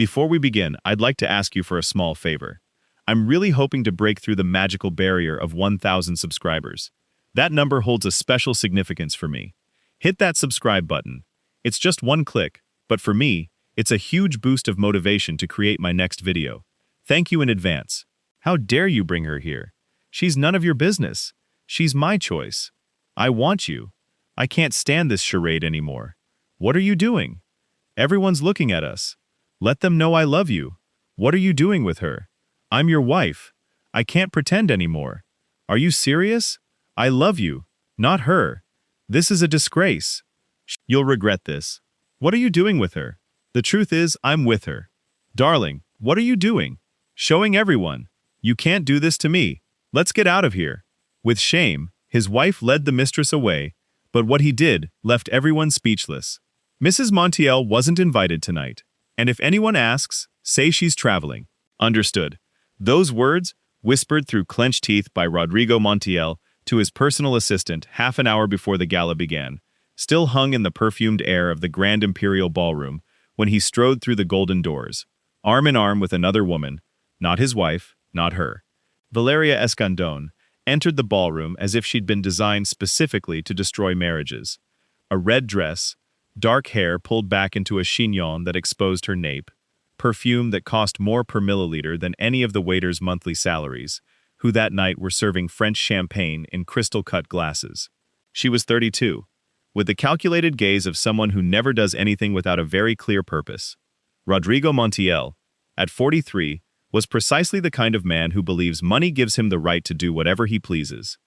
Before we begin, I'd like to ask you for a small favor. I'm really hoping to break through the magical barrier of 1,000 subscribers. That number holds a special significance for me. Hit that subscribe button. It's just one click, but for me, it's a huge boost of motivation to create my next video. Thank you in advance. How dare you bring her here? She's none of your business. She's my choice. I want you. I can't stand this charade anymore. What are you doing? Everyone's looking at us. Let them know I love you. What are you doing with her? I'm your wife. I can't pretend anymore. Are you serious? I love you, not her. This is a disgrace. You'll regret this. What are you doing with her? The truth is, I'm with her. Darling, what are you doing? Showing everyone. You can't do this to me. Let's get out of here. With shame, his wife led the mistress away, but what he did left everyone speechless. Mrs. Montiel wasn't invited tonight, and if anyone asks, say she's traveling. Understood. Those words, whispered through clenched teeth by Rodrigo Montiel to his personal assistant half an hour before the gala began, still hung in the perfumed air of the Grand Imperial Ballroom when he strode through the golden doors, arm in arm with another woman, not his wife, not her. Valeria Escandón entered the ballroom as if she'd been designed specifically to destroy marriages. A red dress, dark hair pulled back into a chignon that exposed her nape, perfume that cost more per milliliter than any of the waiters' monthly salaries, who that night were serving French champagne in crystal-cut glasses. She was 32, with the calculated gaze of someone who never does anything without a very clear purpose. Rodrigo Montiel, at 43, was precisely the kind of man who believes money gives him the right to do whatever he pleases.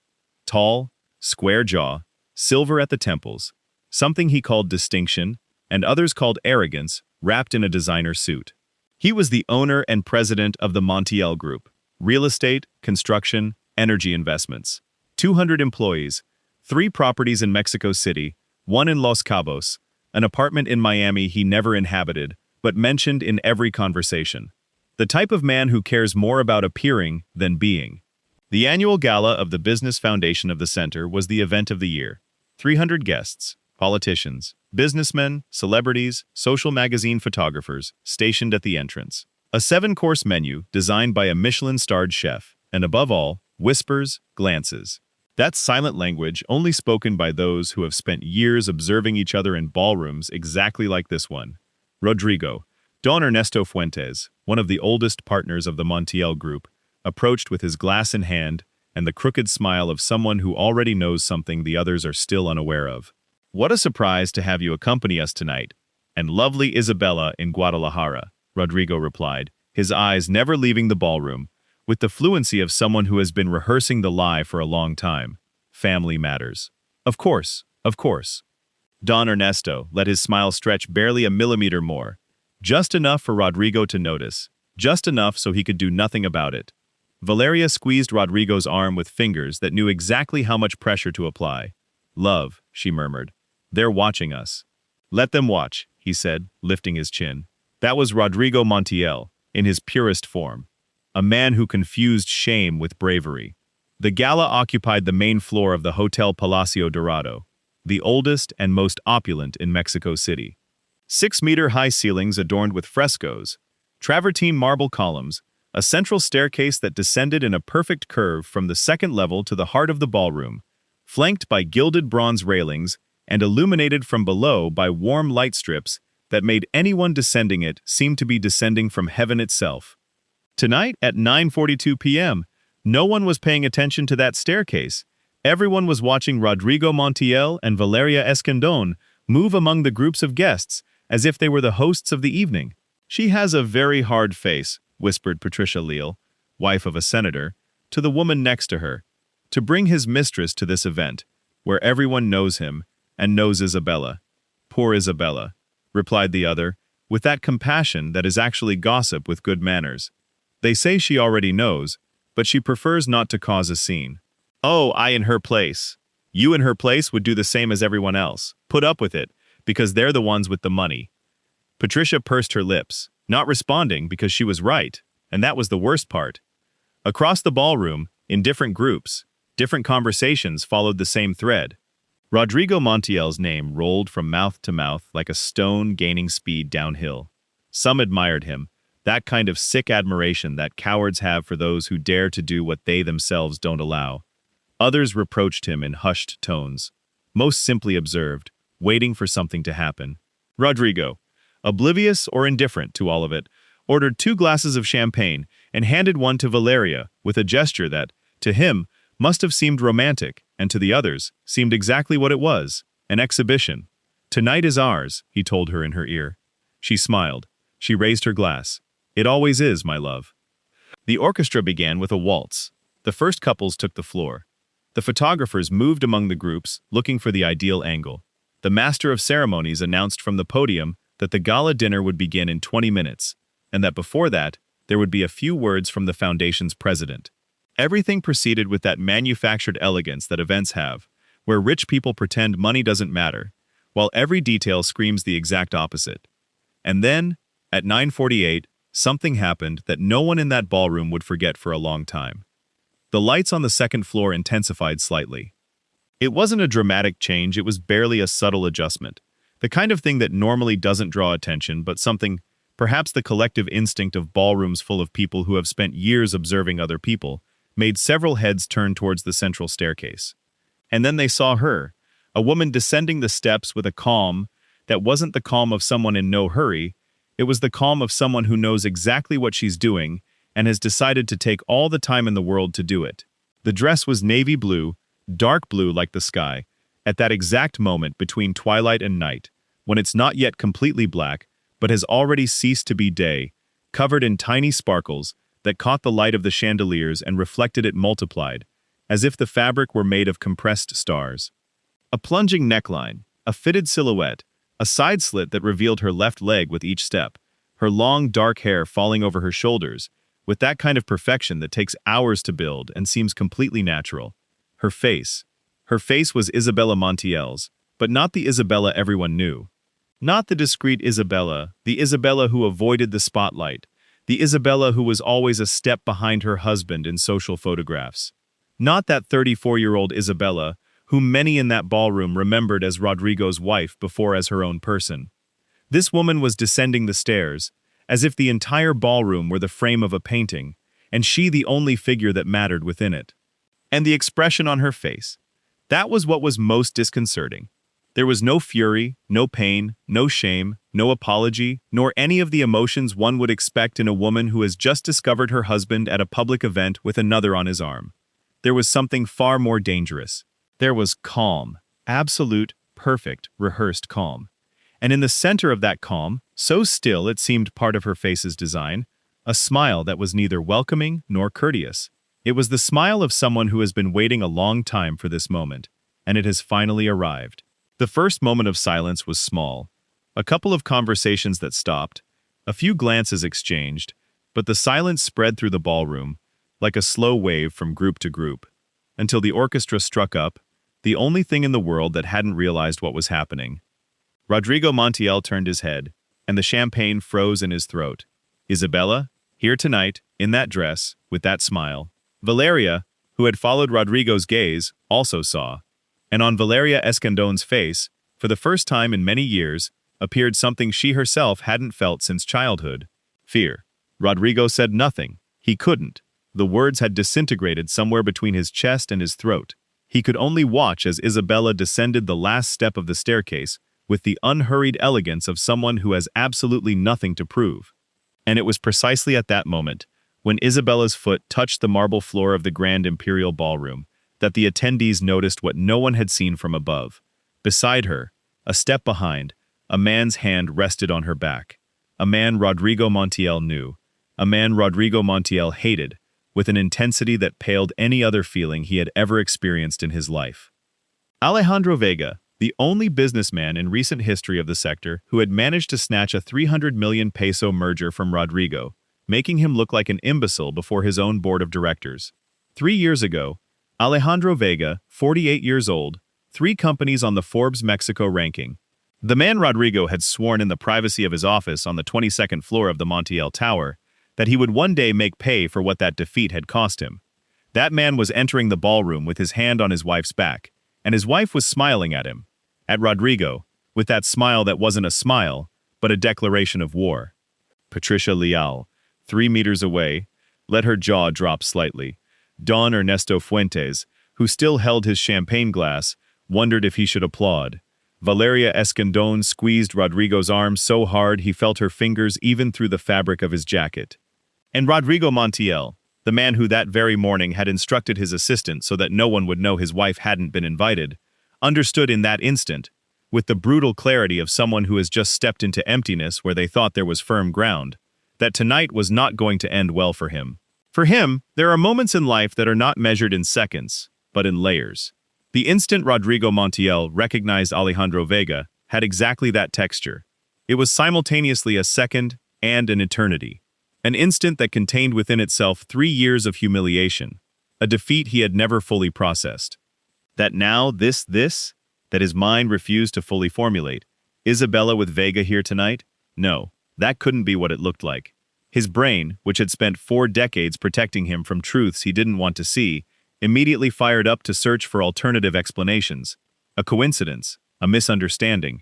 Tall, square jaw, silver at the temples, something he called distinction, and others called arrogance, wrapped in a designer suit. He was the owner and president of the Montiel Group, real estate, construction, energy investments. 200 employees, 3 properties in Mexico City, 1 in Los Cabos, an apartment in Miami he never inhabited, but mentioned in every conversation. The type of man who cares more about appearing than being. The annual gala of the Business Foundation of the Center was the event of the year. 300 guests, politicians, businessmen, celebrities, social magazine photographers, stationed at the entrance. A 7-course menu designed by a Michelin-starred chef, and above all, whispers, glances. That's silent language only spoken by those who have spent years observing each other in ballrooms exactly like this one. Rodrigo, Don Ernesto Fuentes, one of the oldest partners of the Montiel Group, approached with his glass in hand and the crooked smile of someone who already knows something the others are still unaware of. What a surprise to have you accompany us tonight. And lovely Isabela in Guadalajara, Rodrigo replied, his eyes never leaving the ballroom, with the fluency of someone who has been rehearsing the lie for a long time. Family matters. Of course, of course. Don Ernesto let his smile stretch barely a millimeter more, just enough for Rodrigo to notice, just enough so he could do nothing about it. Valeria squeezed Rodrigo's arm with fingers that knew exactly how much pressure to apply. Love, she murmured. They're watching us. Let them watch, he said, lifting his chin. That was Rodrigo Montiel, in his purest form. A man who confused shame with bravery. The gala occupied the main floor of the Hotel Palacio Dorado, the oldest and most opulent in Mexico City. 6-meter-high ceilings adorned with frescoes, travertine marble columns, a central staircase that descended in a perfect curve from the second level to the heart of the ballroom, flanked by gilded bronze railings and illuminated from below by warm light strips that made anyone descending it seem to be descending from heaven itself. Tonight, at 9:42 p.m., no one was paying attention to that staircase. Everyone was watching Rodrigo Montiel and Valeria Escandón move among the groups of guests, as if they were the hosts of the evening. She has a very hard face, whispered Patricia Leal, wife of a senator, to the woman next to her, to bring his mistress to this event, where everyone knows him, and knows Isabela. Poor Isabela, replied the other, with that compassion that is actually gossip with good manners. They say she already knows, but she prefers not to cause a scene. Oh, I in her place. You in her place would do the same as everyone else, put up with it, because they're the ones with the money. Patricia pursed her lips, not responding because she was right, and that was the worst part. Across the ballroom, in different groups, different conversations followed the same thread. Rodrigo Montiel's name rolled from mouth to mouth like a stone gaining speed downhill. Some admired him, that kind of sick admiration that cowards have for those who dare to do what they themselves don't allow. Others reproached him in hushed tones. Most simply observed, waiting for something to happen. Rodrigo, oblivious or indifferent to all of it, ordered 2 glasses of champagne and handed one to Valeria with a gesture that, to him, must have seemed romantic, and to the others, seemed exactly what it was, an exhibition. "Tonight is ours," he told her in her ear. She smiled. She raised her glass. "It always is, my love." The orchestra began with a waltz. The first couples took the floor. The photographers moved among the groups, looking for the ideal angle. The master of ceremonies announced from the podium that the gala dinner would begin in 20 minutes, and that before that, there would be a few words from the foundation's president. Everything proceeded with that manufactured elegance that events have, where rich people pretend money doesn't matter, while every detail screams the exact opposite. And then, at 9:48, something happened that no one in that ballroom would forget for a long time. The lights on the second floor intensified slightly. It wasn't a dramatic change, it was barely a subtle adjustment. The kind of thing that normally doesn't draw attention, but something, perhaps the collective instinct of ballrooms full of people who have spent years observing other people, made several heads turn towards the central staircase. And then they saw her, a woman descending the steps with a calm that wasn't the calm of someone in no hurry, it was the calm of someone who knows exactly what she's doing and has decided to take all the time in the world to do it. The dress was navy blue, dark blue like the sky, at that exact moment between twilight and night, when it's not yet completely black, but has already ceased to be day, covered in tiny sparkles that caught the light of the chandeliers and reflected it multiplied, as if the fabric were made of compressed stars. A plunging neckline, a fitted silhouette, a side slit that revealed her left leg with each step, her long dark hair falling over her shoulders, with that kind of perfection that takes hours to build and seems completely natural. Her face. Her face was Isabela Montiel's, but not the Isabela everyone knew. Not the discreet Isabela, the Isabela who avoided the spotlight, the Isabela who was always a step behind her husband in social photographs. Not that 34-year-old Isabela, whom many in that ballroom remembered as Rodrigo's wife before as her own person. This woman was descending the stairs, as if the entire ballroom were the frame of a painting, and she the only figure that mattered within it. And the expression on her face. That was what was most disconcerting. There was no fury, no pain, no shame, no apology, nor any of the emotions one would expect in a woman who has just discovered her husband at a public event with another on his arm. There was something far more dangerous. There was calm, absolute, perfect, rehearsed calm. And in the center of that calm, so still it seemed part of her face's design, a smile that was neither welcoming nor courteous. It was the smile of someone who has been waiting a long time for this moment, and it has finally arrived. The first moment of silence was small. A couple of conversations that stopped, a few glances exchanged, but the silence spread through the ballroom, like a slow wave from group to group, until the orchestra struck up, the only thing in the world that hadn't realized what was happening. Rodrigo Montiel turned his head, and the champagne froze in his throat. Isabela, here tonight, in that dress, with that smile. Valeria, who had followed Rodrigo's gaze, also saw. And on Valeria Escandón's face, for the first time in many years, appeared something she herself hadn't felt since childhood. Fear. Rodrigo said nothing. He couldn't. The words had disintegrated somewhere between his chest and his throat. He could only watch as Isabela descended the last step of the staircase with the unhurried elegance of someone who has absolutely nothing to prove. And it was precisely at that moment, when Isabela's foot touched the marble floor of the Grand Imperial Ballroom, that the attendees noticed what no one had seen from above. Beside her, a step behind, a man's hand rested on her back. A man Rodrigo Montiel knew. A man Rodrigo Montiel hated, with an intensity that paled any other feeling he had ever experienced in his life. Alejandro Vega, the only businessman in recent history of the sector who had managed to snatch a 300 million peso merger from Rodrigo, making him look like an imbecile before his own board of directors. 3 years ago, Alejandro Vega, 48 years old, 3 companies on the Forbes Mexico ranking. The man Rodrigo had sworn in the privacy of his office on the 22nd floor of the Montiel Tower that he would one day make pay for what that defeat had cost him. That man was entering the ballroom with his hand on his wife's back, and his wife was smiling at him, at Rodrigo, with that smile that wasn't a smile, but a declaration of war. Patricia Leal, 3 meters away, let her jaw drop slightly. Don Ernesto Fuentes, who still held his champagne glass, wondered if he should applaud. Valeria Escandón squeezed Rodrigo's arm so hard he felt her fingers even through the fabric of his jacket. And Rodrigo Montiel, the man who that very morning had instructed his assistant so that no one would know his wife hadn't been invited, understood in that instant, with the brutal clarity of someone who has just stepped into emptiness where they thought there was firm ground, that tonight was not going to end well for him. For him, there are moments in life that are not measured in seconds, but in layers. The instant Rodrigo Montiel recognized Alejandro Vega had exactly that texture. It was simultaneously a second and an eternity. An instant that contained within itself 3 years of humiliation, a defeat he had never fully processed. That now that his mind refused to fully formulate. Isabela with Vega here tonight? No, that couldn't be what it looked like. His brain, which had spent 4 decades protecting him from truths he didn't want to see, immediately fired up to search for alternative explanations. A coincidence, a misunderstanding.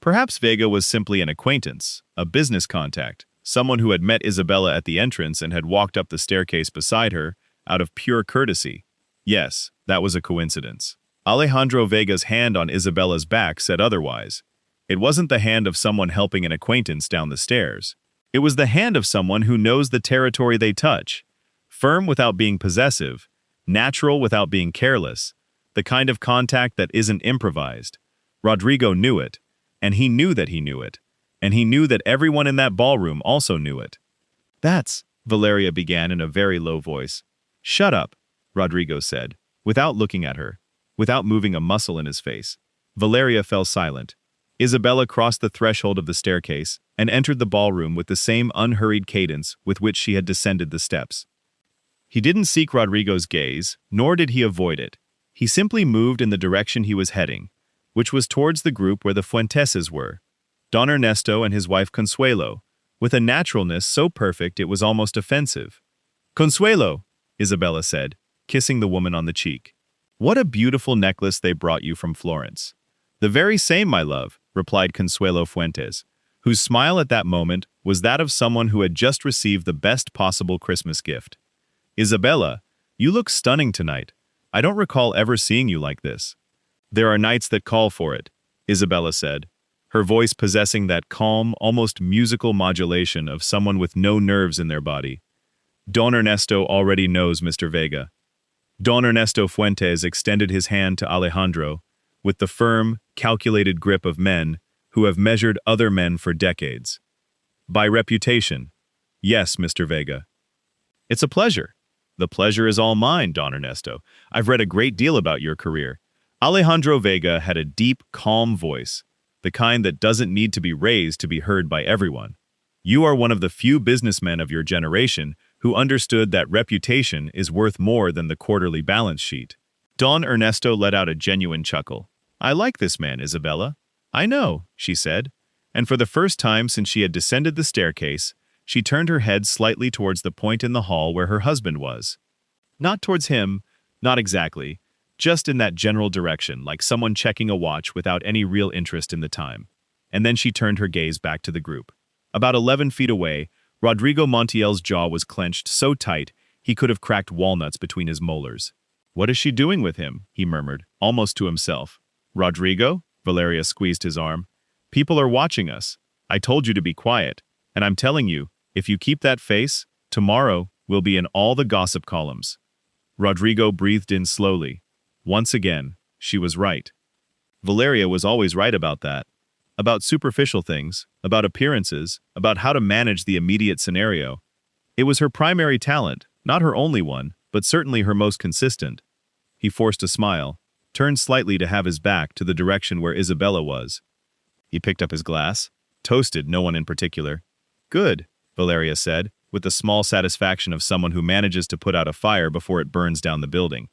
Perhaps Vega was simply an acquaintance, a business contact, someone who had met Isabela at the entrance and had walked up the staircase beside her, out of pure courtesy. Yes, that was a coincidence. Alejandro Vega's hand on Isabela's back said otherwise. It wasn't the hand of someone helping an acquaintance down the stairs. It was the hand of someone who knows the territory they touch. Firm without being possessive, natural without being careless, the kind of contact that isn't improvised. Rodrigo knew it, and he knew that he knew it, and he knew that everyone in that ballroom also knew it. That's, Valeria began in a very low voice. Shut up, Rodrigo said, without looking at her, without moving a muscle in his face. Valeria fell silent. Isabela crossed the threshold of the staircase and entered the ballroom with the same unhurried cadence with which she had descended the steps. He didn't seek Rodrigo's gaze, nor did he avoid it. He simply moved in the direction he was heading, which was towards the group where the Fuenteses were, Don Ernesto and his wife Consuelo, with a naturalness so perfect it was almost offensive. Consuelo, Isabela said, kissing the woman on the cheek. What a beautiful necklace they brought you from Florence. The very same, my love, replied Consuelo Fuentes, whose smile at that moment was that of someone who had just received the best possible Christmas gift. Isabela, you look stunning tonight. I don't recall ever seeing you like this. There are nights that call for it, Isabela said, her voice possessing that calm, almost musical modulation of someone with no nerves in their body. Don Ernesto already knows Mr. Vega. Don Ernesto Fuentes extended his hand to Alejandro, with the firm, calculated grip of men who have measured other men for decades. By reputation, yes, Mr. Vega. It's a pleasure. The pleasure is all mine, Don Ernesto. I've read a great deal about your career. Alejandro Vega had a deep, calm voice, the kind that doesn't need to be raised to be heard by everyone. You are one of the few businessmen of your generation who understood that reputation is worth more than the quarterly balance sheet. Don Ernesto let out a genuine chuckle. I like this man, Isabela. I know, she said, and for the first time since she had descended the staircase, she turned her head slightly towards the point in the hall where her husband was. Not towards him, not exactly, just in that general direction, like someone checking a watch without any real interest in the time. And then she turned her gaze back to the group. About 11 feet away, Rodrigo Montiel's jaw was clenched so tight he could have cracked walnuts between his molars. What is she doing with him? He murmured, almost to himself. Rodrigo? Valeria squeezed his arm. People are watching us. I told you to be quiet. And I'm telling you, if you keep that face, tomorrow we'll be in all the gossip columns. Rodrigo breathed in slowly. Once again, she was right. Valeria was always right about that. About superficial things, about appearances, about how to manage the immediate scenario. It was her primary talent, not her only one, but certainly her most consistent. He forced a smile, turned slightly to have his back to the direction where Isabela was. He picked up his glass, toasted no one in particular. Good, Valeria said, with the small satisfaction of someone who manages to put out a fire before it burns down the building.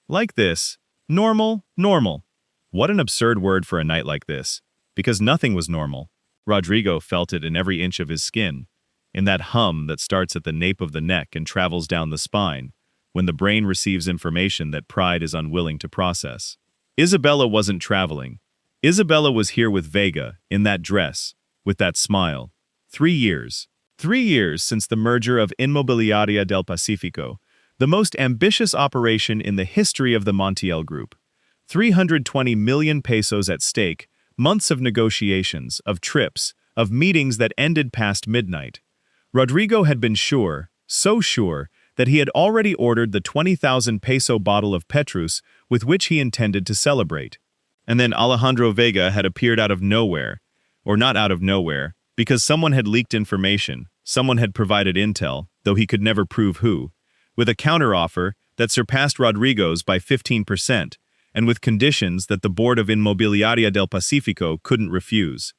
Like this. Normal, normal. What an absurd word for a night like this. Because nothing was normal. Rodrigo felt it in every inch of his skin, in that hum that starts at the nape of the neck and travels down the spine, when the brain receives information that pride is unwilling to process. Isabela wasn't traveling. Isabela was here with Vega, in that dress, with that smile. 3 years. 3 years since the merger of Inmobiliaria del Pacifico, the most ambitious operation in the history of the Montiel Group. 320 million pesos at stake, months of negotiations, of trips, of meetings that ended past midnight. Rodrigo had been sure, so sure, that he had already ordered the 20,000 peso bottle of Petrus with which he intended to celebrate. And then Alejandro Vega had appeared out of nowhere, or not out of nowhere, because someone had leaked information, someone had provided intel, though he could never prove who, with a counteroffer that surpassed Rodrigo's by 15%, and with conditions that the board of Inmobiliaria del Pacifico couldn't refuse.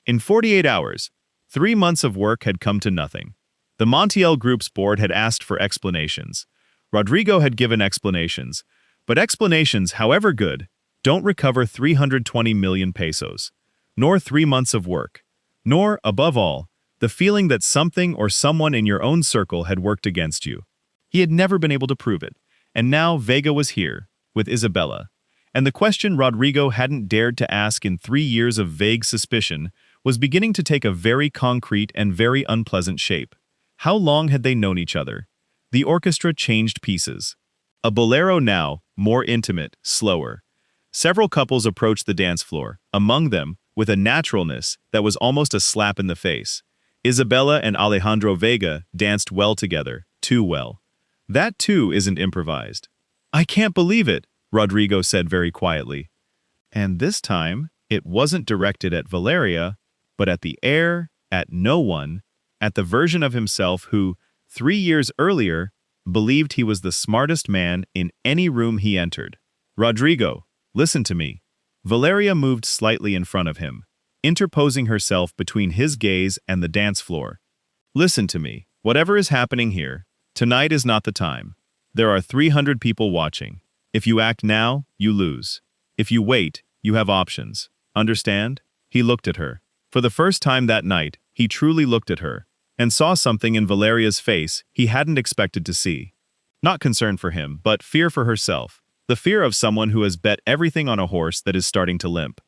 In 48 hours, 3 months of work had come to nothing. The Montiel Group's board had asked for explanations. Rodrigo had given explanations, but explanations, however good, don't recover 320 million pesos, nor 3 months of work, nor, above all, the feeling that something or someone in your own circle had worked against you. He had never been able to prove it, and now Vega was here, with Isabela. And the question Rodrigo hadn't dared to ask in 3 years of vague suspicion was beginning to take a very concrete and very unpleasant shape. How long had they known each other? The orchestra changed pieces. A bolero now, more intimate, slower. Several couples approached the dance floor, among them, with a naturalness that was almost a slap in the face. Isabela and Alejandro Vega danced well together, too well. That too isn't improvised. "I can't believe it," Rodrigo said very quietly. And this time, it wasn't directed at Valeria, but at the air, at no one, at the version of himself who, 3 years earlier, believed he was the smartest man in any room he entered. "Rodrigo, listen to me." Valeria moved slightly in front of him, interposing herself between his gaze and the dance floor. "Listen to me. Whatever is happening here, tonight is not the time. There are 300 people watching. If you act now, you lose. If you wait, you have options. Understand?" He looked at her. For the first time that night, he truly looked at her, and saw something in Valeria's face he hadn't expected to see. Not concern for him, but fear for herself. The fear of someone who has bet everything on a horse that is starting to limp.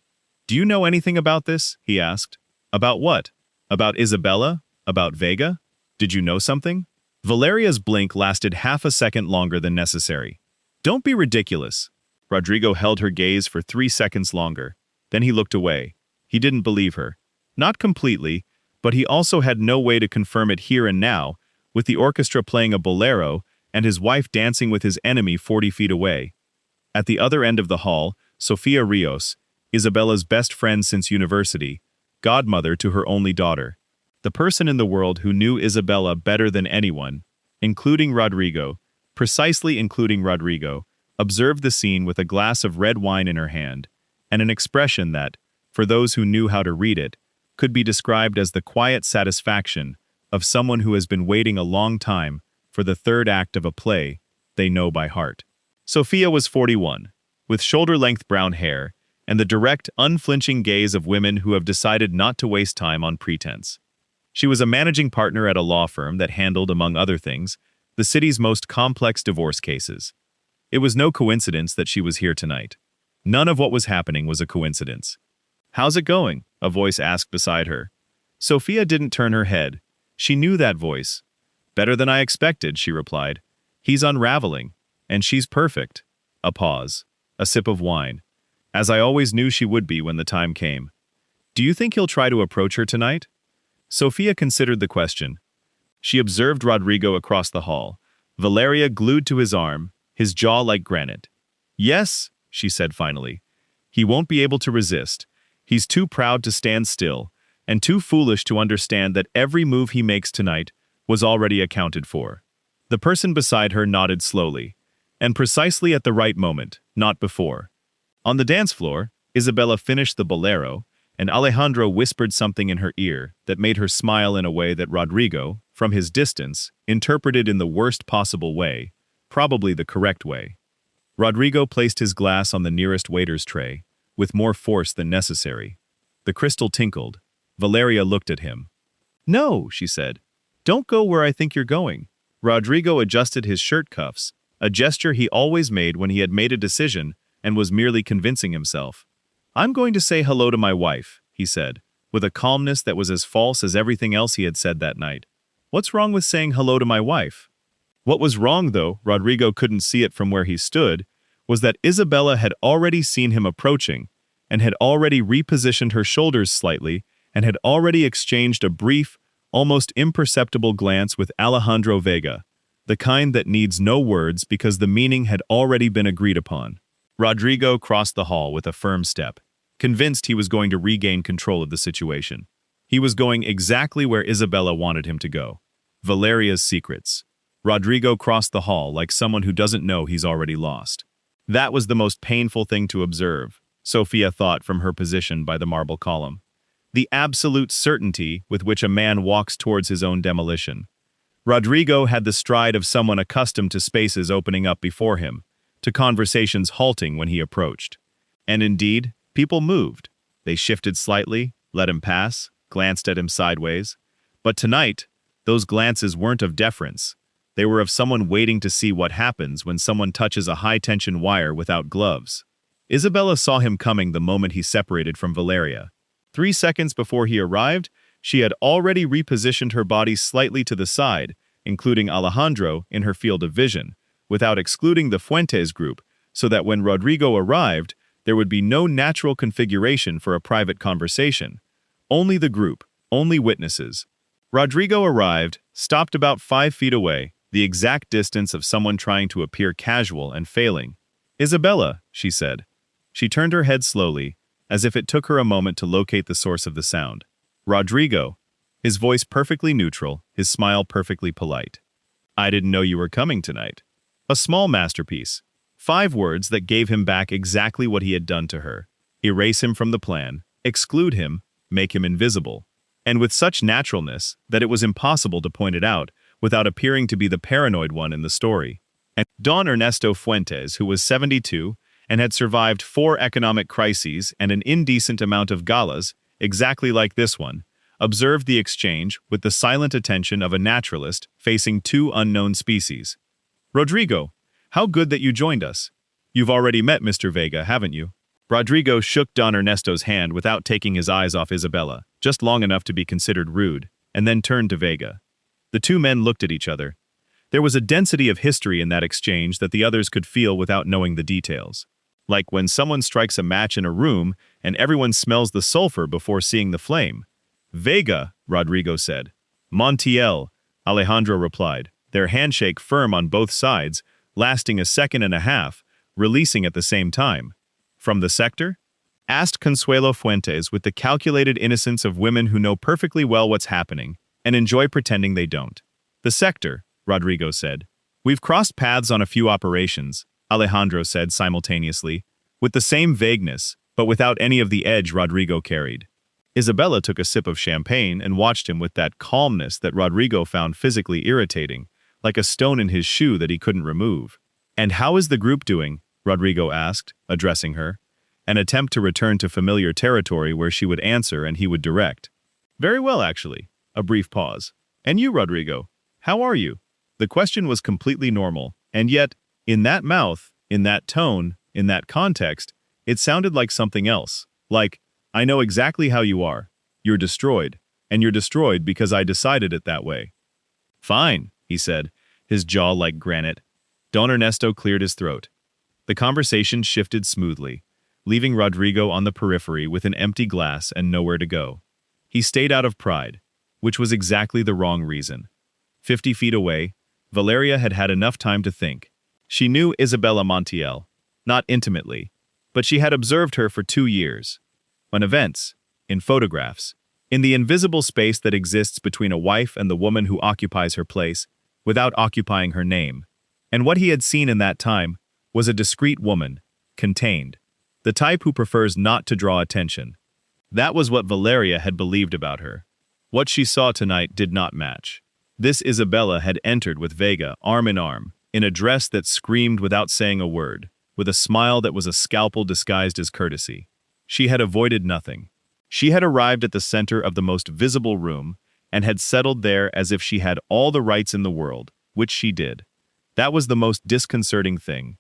"Do you know anything about this?" he asked. "About what? About Isabela? About Vega? Did you know something?" Valeria's blink lasted half a second longer than necessary. "Don't be ridiculous." Rodrigo held her gaze for 3 seconds longer. Then he looked away. He didn't believe her. Not completely, but he also had no way to confirm it here and now, with the orchestra playing a bolero and his wife dancing with his enemy 40 feet away. At the other end of the hall, Sofia Rios, Isabela's best friend since university, godmother to her only daughter. The person in the world who knew Isabela better than anyone, including Rodrigo, precisely including Rodrigo, observed the scene with a glass of red wine in her hand, and an expression that, for those who knew how to read it, could be described as the quiet satisfaction of someone who has been waiting a long time for the third act of a play they know by heart. Sofia was 41, with shoulder-length brown hair, and the direct, unflinching gaze of women who have decided not to waste time on pretense. She was a managing partner at a law firm that handled, among other things, the city's most complex divorce cases. It was no coincidence that she was here tonight. None of what was happening was a coincidence. "How's it going?" a voice asked beside her. Sofia didn't turn her head. She knew that voice. "Better than I expected," she replied. "He's unraveling. And she's perfect." A pause. A sip of wine. "As I always knew she would be when the time came." "Do you think he'll try to approach her tonight?" Sofia considered the question. She observed Rodrigo across the hall, Valeria glued to his arm, his jaw like granite. "Yes," she said finally. "He won't be able to resist. He's too proud to stand still, and too foolish to understand that every move he makes tonight was already accounted for." The person beside her nodded slowly, and precisely at the right moment, not before. On the dance floor, Isabela finished the bolero, and Alejandro whispered something in her ear that made her smile in a way that Rodrigo, from his distance, interpreted in the worst possible way, probably the correct way. Rodrigo placed his glass on the nearest waiter's tray, with more force than necessary. The crystal tinkled. Valeria looked at him. "No," she said. "Don't go where I think you're going." Rodrigo adjusted his shirt cuffs, a gesture he always made when he had made a decision and was merely convincing himself. "I'm going to say hello to my wife," he said, with a calmness that was as false as everything else he had said that night. What's wrong with saying hello to my wife? What was wrong, though, Rodrigo couldn't see it from where he stood, was that Isabela had already seen him approaching, and had already repositioned her shoulders slightly, and had already exchanged a brief, almost imperceptible glance with Alejandro Vega, the kind that needs no words because the meaning had already been agreed upon. Rodrigo crossed the hall with a firm step, convinced he was going to regain control of the situation. He was going exactly where Isabela wanted him to go. Valeria's secrets. Rodrigo crossed the hall like someone who doesn't know he's already lost. That was the most painful thing to observe, Sophia thought from her position by the marble column. The absolute certainty with which a man walks towards his own demolition. Rodrigo had the stride of someone accustomed to spaces opening up before him, to conversations halting when he approached. And indeed, people moved. They shifted slightly, let him pass, glanced at him sideways. But tonight, those glances weren't of deference. They were of someone waiting to see what happens when someone touches a high-tension wire without gloves. Isabela saw him coming the moment he separated from Valeria. 3 seconds before he arrived, she had already repositioned her body slightly to the side, including Alejandro in her field of vision, without excluding the Fuentes group, so that when Rodrigo arrived, there would be no natural configuration for a private conversation. Only the group, only witnesses. Rodrigo arrived, stopped about 5 feet away, the exact distance of someone trying to appear casual and failing. "Isabela," she said. She turned her head slowly, as if it took her a moment to locate the source of the sound. Rodrigo, his voice perfectly neutral, his smile perfectly polite. "I didn't know you were coming tonight." A small masterpiece. 5 words that gave him back exactly what he had done to her. Erase him from the plan, exclude him, make him invisible. And with such naturalness that it was impossible to point it out without appearing to be the paranoid one in the story. And Don Ernesto Fuentes, who was 72 and had survived 4 economic crises and an indecent amount of galas, exactly like this one, observed the exchange with the silent attention of a naturalist facing 2 unknown species. "Rodrigo, how good that you joined us. You've already met Mr. Vega, haven't you?" Rodrigo shook Don Ernesto's hand without taking his eyes off Isabela, just long enough to be considered rude, and then turned to Vega. The 2 men looked at each other. There was a density of history in that exchange that the others could feel without knowing the details. Like when someone strikes a match in a room and everyone smells the sulfur before seeing the flame. "Vega," Rodrigo said. "Montiel," Alejandro replied, their handshake firm on both sides, lasting a second and a half, releasing at the same time. "From the sector?" asked Consuelo Fuentes with the calculated innocence of women who know perfectly well what's happening and enjoy pretending they don't. "The sector," Rodrigo said. "We've crossed paths on a few operations," Alejandro said simultaneously, with the same vagueness, but without any of the edge Rodrigo carried. Isabela took a sip of champagne and watched him with that calmness that Rodrigo found physically irritating, like a stone in his shoe that he couldn't remove. "And how is the group doing?" Rodrigo asked, addressing her. An attempt to return to familiar territory where she would answer and he would direct. "Very well, actually." A brief pause. "And you, Rodrigo? How are you?" The question was completely normal, and yet, in that mouth, in that tone, in that context, it sounded like something else. Like, "I know exactly how you are. You're destroyed. And you're destroyed because I decided it that way." "Fine," he said, his jaw like granite. Don Ernesto cleared his throat. The conversation shifted smoothly, leaving Rodrigo on the periphery with an empty glass and nowhere to go. He stayed out of pride, which was exactly the wrong reason. 50 feet away, Valeria had had enough time to think. She knew Isabela Montiel, not intimately, but she had observed her for 2 years. On events, in photographs, in the invisible space that exists between a wife and the woman who occupies her place, without occupying her name. And what he had seen in that time was a discreet woman, contained, the type who prefers not to draw attention. That was what Valeria had believed about her. What she saw tonight did not match. This Isabela had entered with Vega, arm in arm, in a dress that screamed without saying a word, with a smile that was a scalpel disguised as courtesy. She had avoided nothing. She had arrived at the center of the most visible room, and had settled there as if she had all the rights in the world, which she did. That was the most disconcerting thing.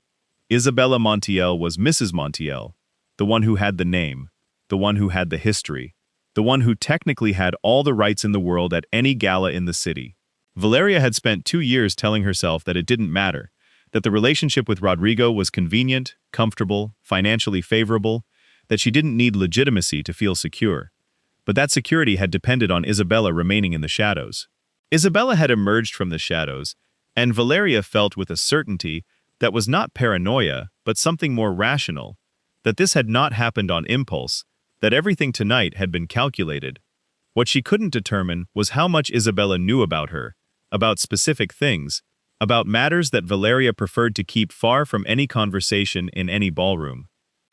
Isabela Montiel was Mrs. Montiel, the one who had the name, the one who had the history, the one who technically had all the rights in the world at any gala in the city. Valeria had spent 2 years telling herself that it didn't matter, that the relationship with Rodrigo was convenient, comfortable, financially favorable, that she didn't need legitimacy to feel secure. But that security had depended on Isabela remaining in the shadows. Isabela had emerged from the shadows, and Valeria felt with a certainty that was not paranoia, but something more rational, that this had not happened on impulse, that everything tonight had been calculated. What she couldn't determine was how much Isabela knew about her, about specific things, about matters that Valeria preferred to keep far from any conversation in any ballroom.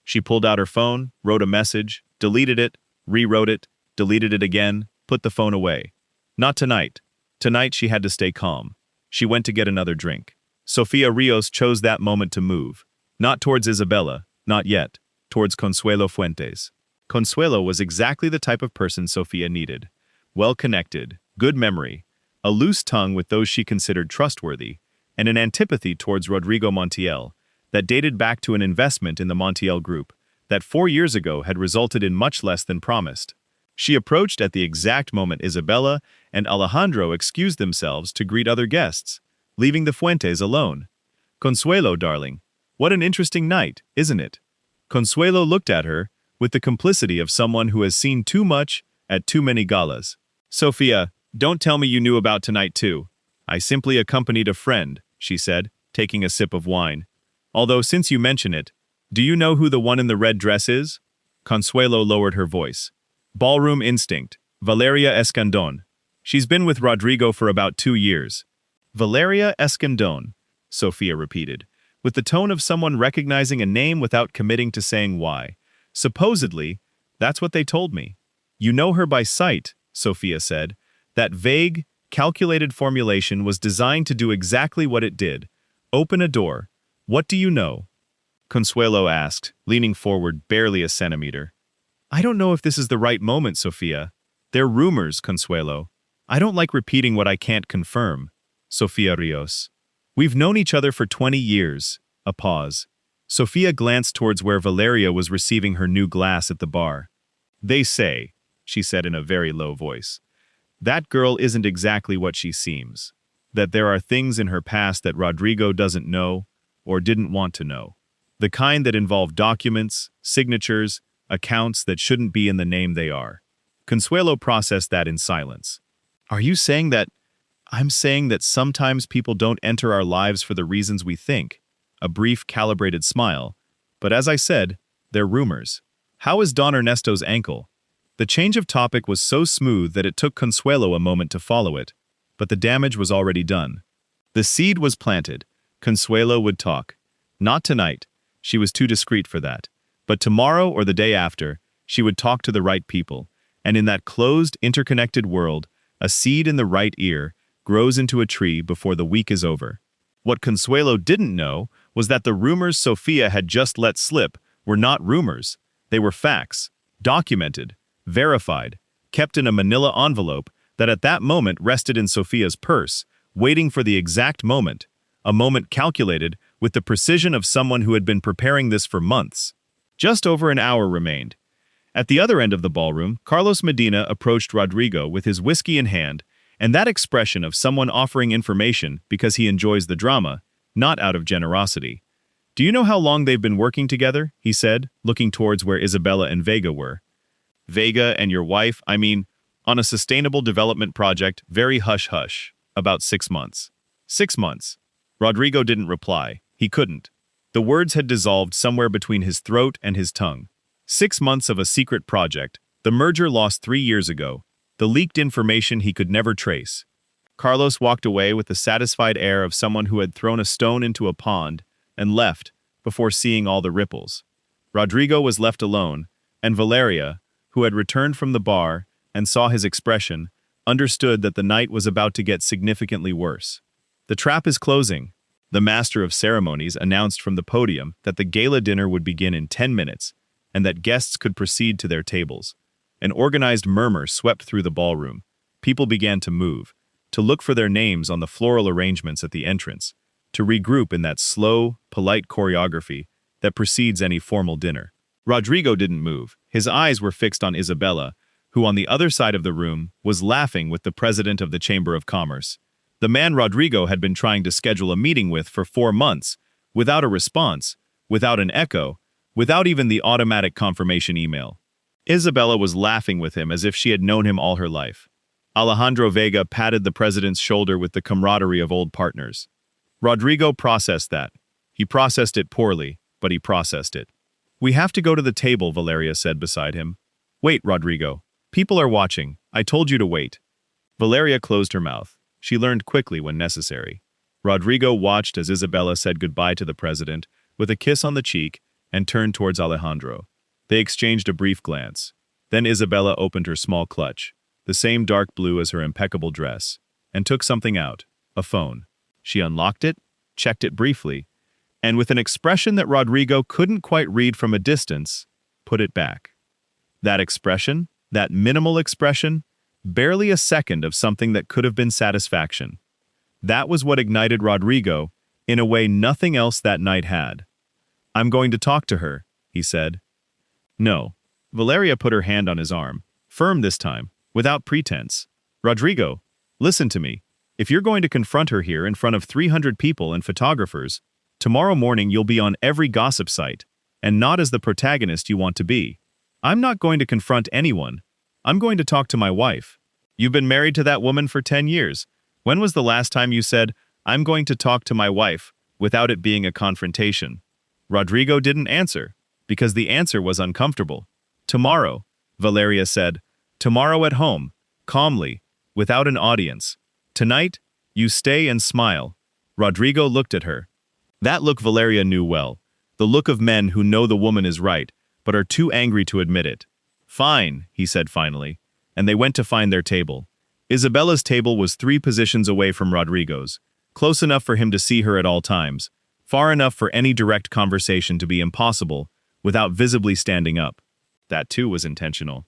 She pulled out her phone, wrote a message, deleted it, rewrote it, deleted it again, put the phone away. Not tonight. Tonight she had to stay calm. She went to get another drink. Sofia Rios chose that moment to move. Not towards Isabela, not yet, towards Consuelo Fuentes. Consuelo was exactly the type of person Sofia needed. Well-connected, good memory, a loose tongue with those she considered trustworthy, and an antipathy towards Rodrigo Montiel that dated back to an investment in the Montiel Group that 4 years ago had resulted in much less than promised. She approached at the exact moment Isabela and Alejandro excused themselves to greet other guests, leaving the Fuentes alone. "Consuelo, darling, what an interesting night, isn't it?" Consuelo looked at her with the complicity of someone who has seen too much at too many galas. "Sofia, don't tell me you knew about tonight too. I simply accompanied a friend," she said, taking a sip of wine. "Although since you mention it, do you know who the one in the red dress is?" Consuelo lowered her voice. "Ballroom instinct, Valeria Escandón. She's been with Rodrigo for about 2 years. "Valeria Escandón," Sofia repeated, with the tone of someone recognizing a name without committing to saying why. "Supposedly, that's what they told me." "You know her by sight," Sofia said. That vague, calculated formulation was designed to do exactly what it did. Open a door. "What do you know?" Consuelo asked, leaning forward barely a centimeter. "I don't know if this is the right moment, Sofia. They're rumors, Consuelo. I don't like repeating what I can't confirm." Sofia Rios. "We've known each other for 20 years. A pause. Sofia glanced towards where Valeria was receiving her new glass at the bar. "They say," she said in a very low voice, "that girl isn't exactly what she seems. That there are things in her past that Rodrigo doesn't know, or didn't want to know. The kind that involve documents, signatures, accounts that shouldn't be in the name they are." Consuelo processed that in silence. "Are you saying that—" "I'm saying that sometimes people don't enter our lives for the reasons we think." A brief, calibrated smile. "But as I said, they're rumors." "How is Don Ernesto's ankle?" The change of topic was so smooth that it took Consuelo a moment to follow it. But the damage was already done. The seed was planted. Consuelo would talk. Not tonight. She was too discreet for that. But tomorrow or the day after, she would talk to the right people. And in that closed, interconnected world, a seed in the right ear grows into a tree before the week is over. What Consuelo didn't know was that the rumors Sofia had just let slip were not rumors. They were facts, documented, verified, kept in a manila envelope that at that moment rested in Sofia's purse, waiting for the exact moment, a moment calculated with the precision of someone who had been preparing this for months. Just over an hour remained. At the other end of the ballroom, Carlos Medina approached Rodrigo with his whiskey in hand, and that expression of someone offering information because he enjoys the drama, not out of generosity. "Do you know how long they've been working together?" he said, looking towards where Isabela and Vega were. "Vega and your wife, I mean, on a sustainable development project, very hush-hush, about 6 months." 6 months. Rodrigo didn't reply. He couldn't. The words had dissolved somewhere between his throat and his tongue. 6 months of a secret project, the merger lost 3 years ago, the leaked information he could never trace. Carlos walked away with the satisfied air of someone who had thrown a stone into a pond and left before seeing all the ripples. Rodrigo was left alone, and Valeria, who had returned from the bar and saw his expression, understood that the night was about to get significantly worse. "The trap is closing." The master of ceremonies announced from the podium that the gala dinner would begin in 10 minutes and that guests could proceed to their tables. An organized murmur swept through the ballroom. People began to move, to look for their names on the floral arrangements at the entrance, to regroup in that slow, polite choreography that precedes any formal dinner. Rodrigo didn't move. His eyes were fixed on Isabela, who on the other side of the room was laughing with the president of the Chamber of Commerce. The man Rodrigo had been trying to schedule a meeting with for 4 months, without a response, without an echo, without even the automatic confirmation email. Isabela was laughing with him as if she had known him all her life. Alejandro Vega patted the president's shoulder with the camaraderie of old partners. Rodrigo processed that. He processed it poorly, but he processed it. "We have to go to the table," Valeria said beside him. "Wait, Rodrigo. People are watching. I told you to wait." Valeria closed her mouth. She learned quickly when necessary. Rodrigo watched as Isabela said goodbye to the president, with a kiss on the cheek, and turned towards Alejandro. They exchanged a brief glance. Then Isabela opened her small clutch, the same dark blue as her impeccable dress, and took something out, a phone. She unlocked it, checked it briefly, and with an expression that Rodrigo couldn't quite read from a distance, put it back. That expression, that minimal expression, barely a second of something that could have been satisfaction. That was what ignited Rodrigo, in a way nothing else that night had. "I'm going to talk to her," he said. "No." Valeria put her hand on his arm, firm this time, without pretense. "Rodrigo, listen to me. If you're going to confront her here in front of 300 people and photographers, tomorrow morning you'll be on every gossip site, and not as the protagonist you want to be. I'm not going to confront anyone. I'm going to talk to my wife. You've been married to that woman for 10 years. When was the last time you said, 'I'm going to talk to my wife,' without it being a confrontation?" Rodrigo didn't answer, because the answer was uncomfortable. "Tomorrow," Valeria said. "Tomorrow at home, calmly, without an audience. Tonight, you stay and smile." Rodrigo looked at her. That look Valeria knew well, the look of men who know the woman is right, but are too angry to admit it. "Fine," he said finally, and they went to find their table. Isabela's table was 3 positions away from Rodrigo's, close enough for him to see her at all times, far enough for any direct conversation to be impossible, without visibly standing up. That too was intentional.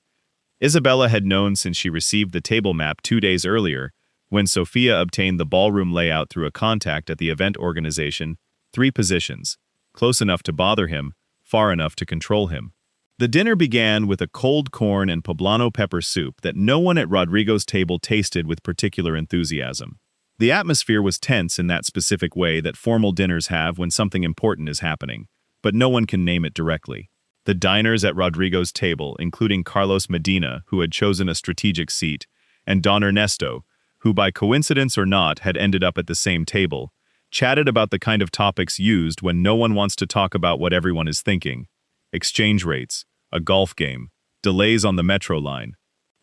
Isabela had known since she received the table map 2 days earlier, when Sofia obtained the ballroom layout through a contact at the event organization, 3 positions, close enough to bother him, far enough to control him. The dinner began with a cold corn and poblano pepper soup that no one at Rodrigo's table tasted with particular enthusiasm. The atmosphere was tense in that specific way that formal dinners have when something important is happening, but no one can name it directly. The diners at Rodrigo's table, including Carlos Medina, who had chosen a strategic seat, and Don Ernesto, who by coincidence or not had ended up at the same table, chatted about the kind of topics used when no one wants to talk about what everyone is thinking. Exchange rates, a golf game, delays on the metro line.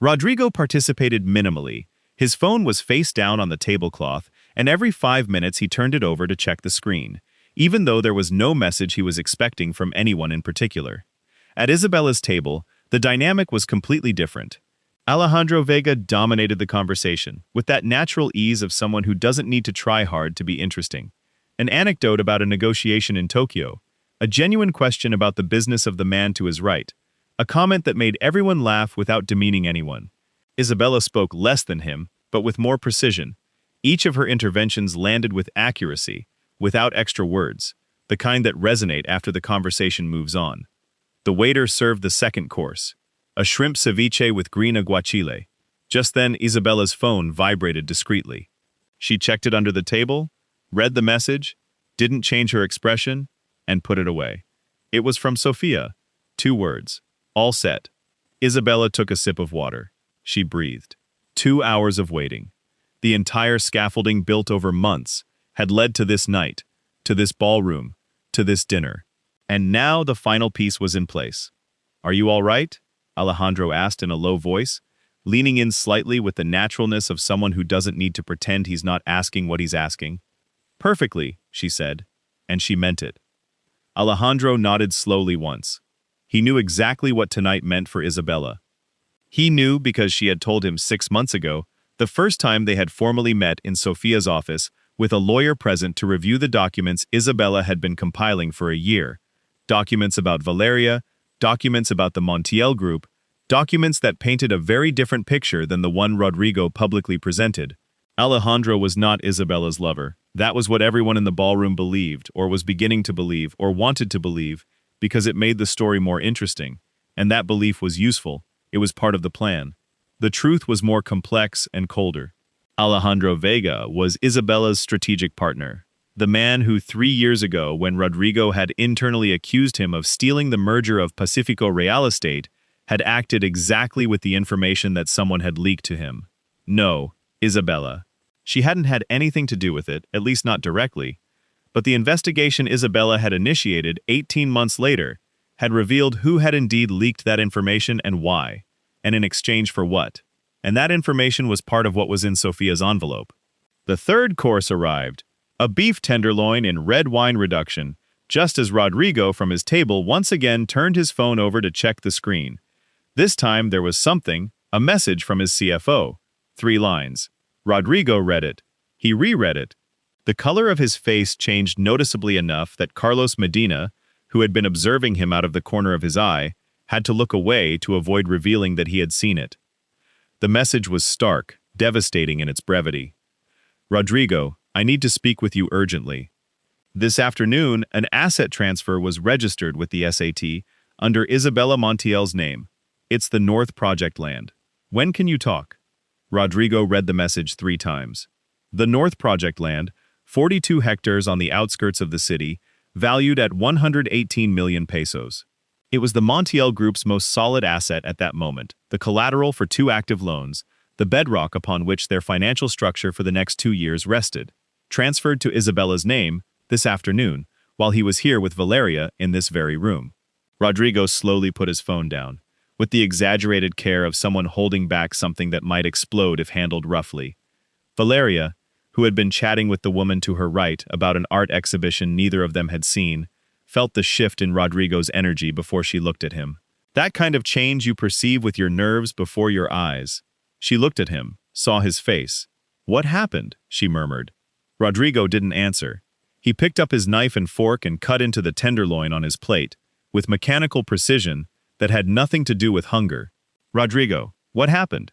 Rodrigo participated minimally. His phone was face down on the tablecloth, and every 5 minutes he turned it over to check the screen, even though there was no message he was expecting from anyone in particular. At Isabela's table, the dynamic was completely different. Alejandro Vega dominated the conversation, with that natural ease of someone who doesn't need to try hard to be interesting. An anecdote about a negotiation in Tokyo, a genuine question about the business of the man to his right, a comment that made everyone laugh without demeaning anyone. Isabela spoke less than him, but with more precision. Each of her interventions landed with accuracy, without extra words, the kind that resonate after the conversation moves on. The waiter served the second course, a shrimp ceviche with green aguachile. Just then, Isabela's phone vibrated discreetly. She checked it under the table, read the message, didn't change her expression, and put it away. It was from Sofia. 2 words. All set. Isabela took a sip of water. She breathed. 2 hours of waiting. The entire scaffolding built over months had led to this night, to this ballroom, to this dinner. And now the final piece was in place. "Are you all right?" Alejandro asked in a low voice, leaning in slightly with the naturalness of someone who doesn't need to pretend he's not asking what he's asking. "Perfectly," she said, and she meant it. Alejandro nodded slowly once. He knew exactly what tonight meant for Isabela. He knew because she had told him 6 months ago, the first time they had formally met in Sofia's office, with a lawyer present to review the documents Isabela had been compiling for a year. Documents about Valeria, documents about the Montiel group, documents that painted a very different picture than the one Rodrigo publicly presented. Alejandro was not Isabela's lover. That was what everyone in the ballroom believed, or was beginning to believe, or wanted to believe, because it made the story more interesting. And that belief was useful. It was part of the plan. The truth was more complex and colder. Alejandro Vega was Isabella's strategic partner, the man who 3 years ago, when Rodrigo had internally accused him of stealing the merger of Pacifico Real Estate, had acted exactly with the information that someone had leaked to him. No, Isabela. She hadn't had anything to do with it, at least not directly, but the investigation Isabela had initiated 18 months later had revealed who had indeed leaked that information and why, and in exchange for what. And that information was part of what was in Sofia's envelope. The third course arrived, a beef tenderloin in red wine reduction, just as Rodrigo from his table once again turned his phone over to check the screen. This time there was something, a message from his CFO. 3 lines. Rodrigo read it. He reread it. The color of his face changed noticeably enough that Carlos Medina, who had been observing him out of the corner of his eye, had to look away to avoid revealing that he had seen it. The message was stark, devastating in its brevity. Rodrigo, I need to speak with you urgently. This afternoon, an asset transfer was registered with the SAT under Isabela Montiel's name. It's the North Project land. When can you talk? Rodrigo read the message 3 times. The North Project land, 42 hectares on the outskirts of the city, valued at 118 million pesos. It was the Montiel Group's most solid asset at that moment, the collateral for 2 active loans, the bedrock upon which their financial structure for the next 2 years rested. Transferred to Isabela's name, this afternoon, while he was here with Valeria in this very room. Rodrigo slowly put his phone down, with the exaggerated care of someone holding back something that might explode if handled roughly. Valeria, who had been chatting with the woman to her right about an art exhibition neither of them had seen, felt the shift in Rodrigo's energy before she looked at him. That kind of change you perceive with your nerves before your eyes. She looked at him, saw his face. What happened? She murmured. Rodrigo didn't answer. He picked up his knife and fork and cut into the tenderloin on his plate, with mechanical precision that had nothing to do with hunger. Rodrigo, what happened?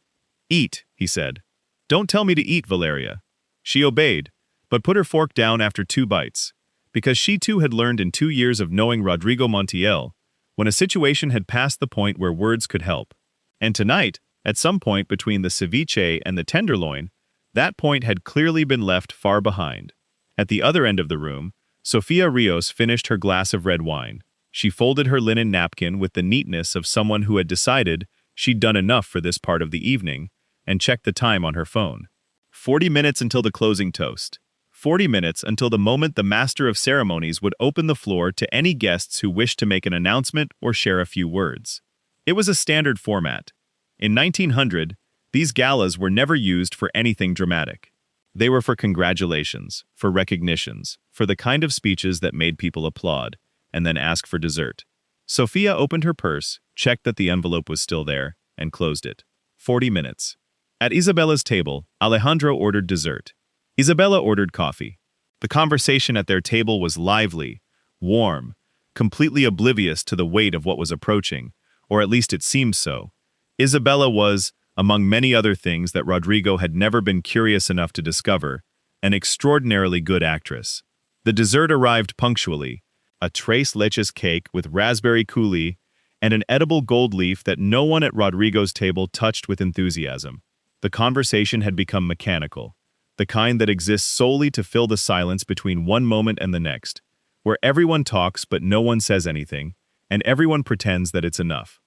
Eat, he said. Don't tell me to eat, Valeria. She obeyed, but put her fork down after 2 bites. Because she too had learned in 2 years of knowing Rodrigo Montiel, when a situation had passed the point where words could help. And tonight, at some point between the ceviche and the tenderloin, that point had clearly been left far behind. At the other end of the room, Sofia Rios finished her glass of red wine. She folded her linen napkin with the neatness of someone who had decided she'd done enough for this part of the evening, and checked the time on her phone. 40 minutes until the closing toast. 40 minutes until the moment the master of ceremonies would open the floor to any guests who wished to make an announcement or share a few words. It was a standard format. In 1900, these galas were never used for anything dramatic. They were for congratulations, for recognitions, for the kind of speeches that made people applaud, and then ask for dessert. Sofia opened her purse, checked that the envelope was still there, and closed it. 40 minutes. At Isabela's table, Alejandro ordered dessert. Isabela ordered coffee. The conversation at their table was lively, warm, completely oblivious to the weight of what was approaching, or at least it seemed so. Isabela was, among many other things that Rodrigo had never been curious enough to discover, an extraordinarily good actress. The dessert arrived punctually, a tres leches cake with raspberry coulis, and an edible gold leaf that no one at Rodrigo's table touched with enthusiasm. The conversation had become mechanical, the kind that exists solely to fill the silence between one moment and the next, where everyone talks but no one says anything, and everyone pretends that it's enough.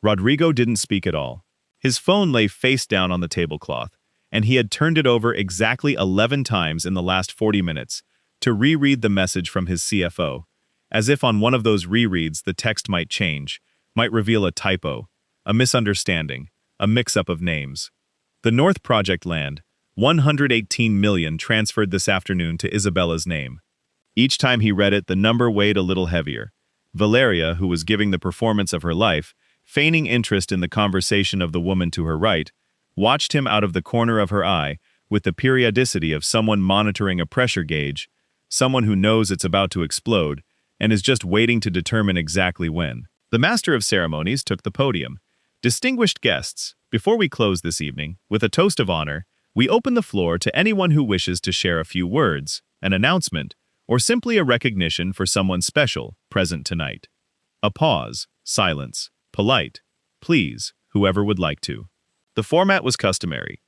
Rodrigo didn't speak at all. His phone lay face down on the tablecloth, and he had turned it over exactly 11 times in the last 40 minutes to reread the message from his CFO, as if on one of those rereads the text might change, might reveal a typo, a misunderstanding, a mix-up of names. The North Project land, 118 million transferred this afternoon to Isabela's name. Each time he read it, the number weighed a little heavier. Valeria, who was giving the performance of her life, feigning interest in the conversation of the woman to her right, watched him out of the corner of her eye with the periodicity of someone monitoring a pressure gauge, someone who knows it's about to explode and is just waiting to determine exactly when. The master of ceremonies took the podium. Distinguished guests, before we close this evening, with a toast of honor, we open the floor to anyone who wishes to share a few words, an announcement, or simply a recognition for someone special present tonight. A pause, silence, polite, please, whoever would like to. The format was customary.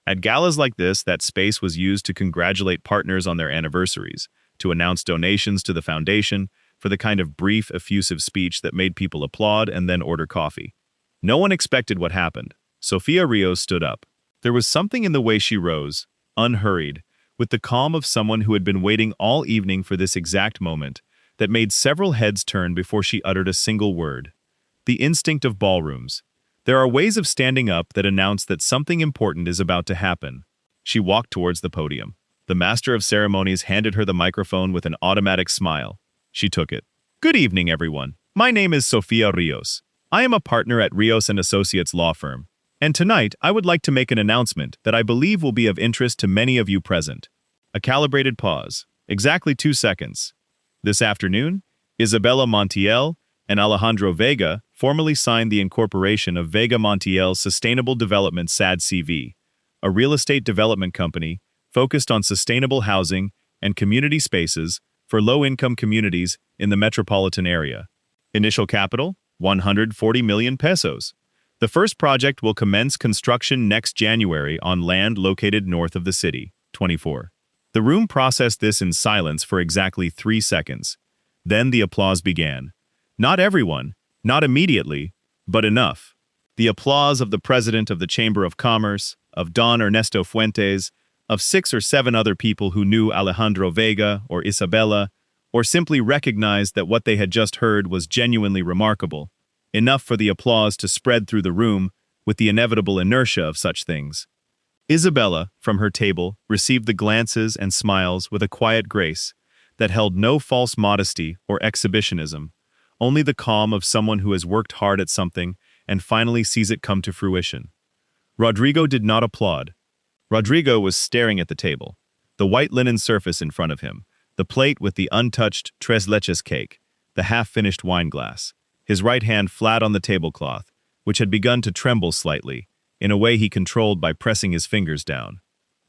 At galas like this, that space was used to congratulate partners on their anniversaries, to announce donations to the foundation, for the kind of brief, effusive speech that made people applaud and then order coffee. No one expected what happened. Sofia Rios stood up. There was something in the way she rose, unhurried, with the calm of someone who had been waiting all evening for this exact moment, that made several heads turn before she uttered a single word. The instinct of ballrooms. There are ways of standing up that announce that something important is about to happen. She walked towards the podium. The master of ceremonies handed her the microphone with an automatic smile. She took it. "Good evening, everyone. My name is Sofia Rios. I am a partner at Rios & Associates law firm. And tonight, I would like to make an announcement that I believe will be of interest to many of you present." A calibrated pause. Exactly 2 seconds. This afternoon, Isabela Montiel and Alejandro Vega formally signed the incorporation of Vega Montiel's Sustainable Development SAD-CV, a real estate development company focused on sustainable housing and community spaces for low-income communities in the metropolitan area. Initial capital, 140 million pesos. The first project will commence construction next January on land located north of the city. 24. The room processed this in silence for exactly 3 seconds. Then the applause began. Not everyone, not immediately, but enough. The applause of the president of the Chamber of Commerce, of Don Ernesto Fuentes, of 6 or 7 other people who knew Alejandro Vega or Isabela, or simply recognized that what they had just heard was genuinely remarkable. Enough for the applause to spread through the room with the inevitable inertia of such things. Isabela, from her table, received the glances and smiles with a quiet grace that held no false modesty or exhibitionism, only the calm of someone who has worked hard at something and finally sees it come to fruition. Rodrigo did not applaud. Rodrigo was staring at the table, the white linen surface in front of him, the plate with the untouched tres leches cake, the half-finished wine glass, his right hand flat on the tablecloth, which had begun to tremble slightly, in a way he controlled by pressing his fingers down.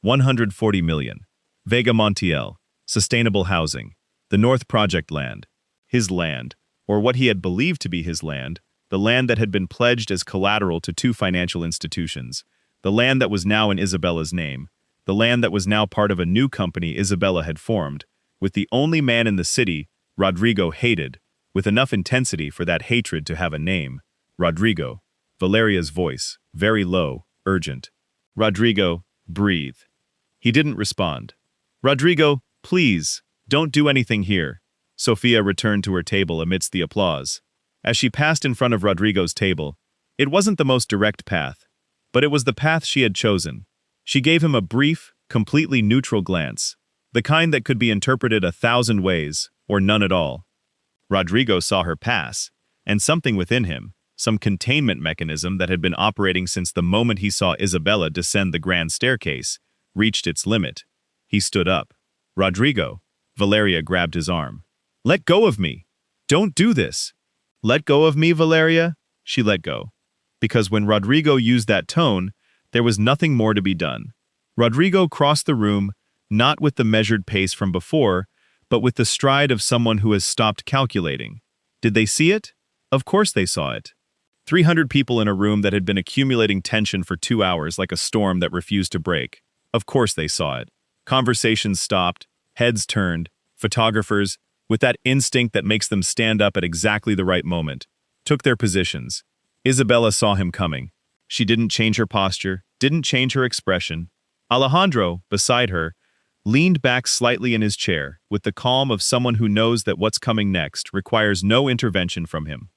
140 million. Vega Montiel. Sustainable housing. The North Project land. His land, or what he had believed to be his land, the land that had been pledged as collateral to 2 financial institutions, the land that was now in Isabela's name, the land that was now part of a new company Isabela had formed, with the only man in the city Rodrigo hated, with enough intensity for that hatred to have a name. Rodrigo. Valeria's voice, very low, urgent. "Rodrigo, breathe." He didn't respond. "Rodrigo, please, don't do anything here." Sofia returned to her table amidst the applause. As she passed in front of Rodrigo's table, it wasn't the most direct path, but it was the path she had chosen. She gave him a brief, completely neutral glance, the kind that could be interpreted 1,000 ways, or none at all. Rodrigo saw her pass, and something within him, some containment mechanism that had been operating since the moment he saw Isabela descend the grand staircase, reached its limit. He stood up. "Rodrigo." Valeria grabbed his arm. "Let go of me. Don't do this." "Let go of me, Valeria?" She let go. Because when Rodrigo used that tone, there was nothing more to be done. Rodrigo crossed the room, not with the measured pace from before, but with the stride of someone who has stopped calculating. Did they see it? Of course they saw it. 300 people in a room that had been accumulating tension for 2 hours like a storm that refused to break. Of course they saw it. Conversations stopped, heads turned, photographers, with that instinct that makes them stand up at exactly the right moment, took their positions. Isabela saw him coming. She didn't change her posture, didn't change her expression. Alejandro, beside her, leaned back slightly in his chair, with the calm of someone who knows that what's coming next requires no intervention from him.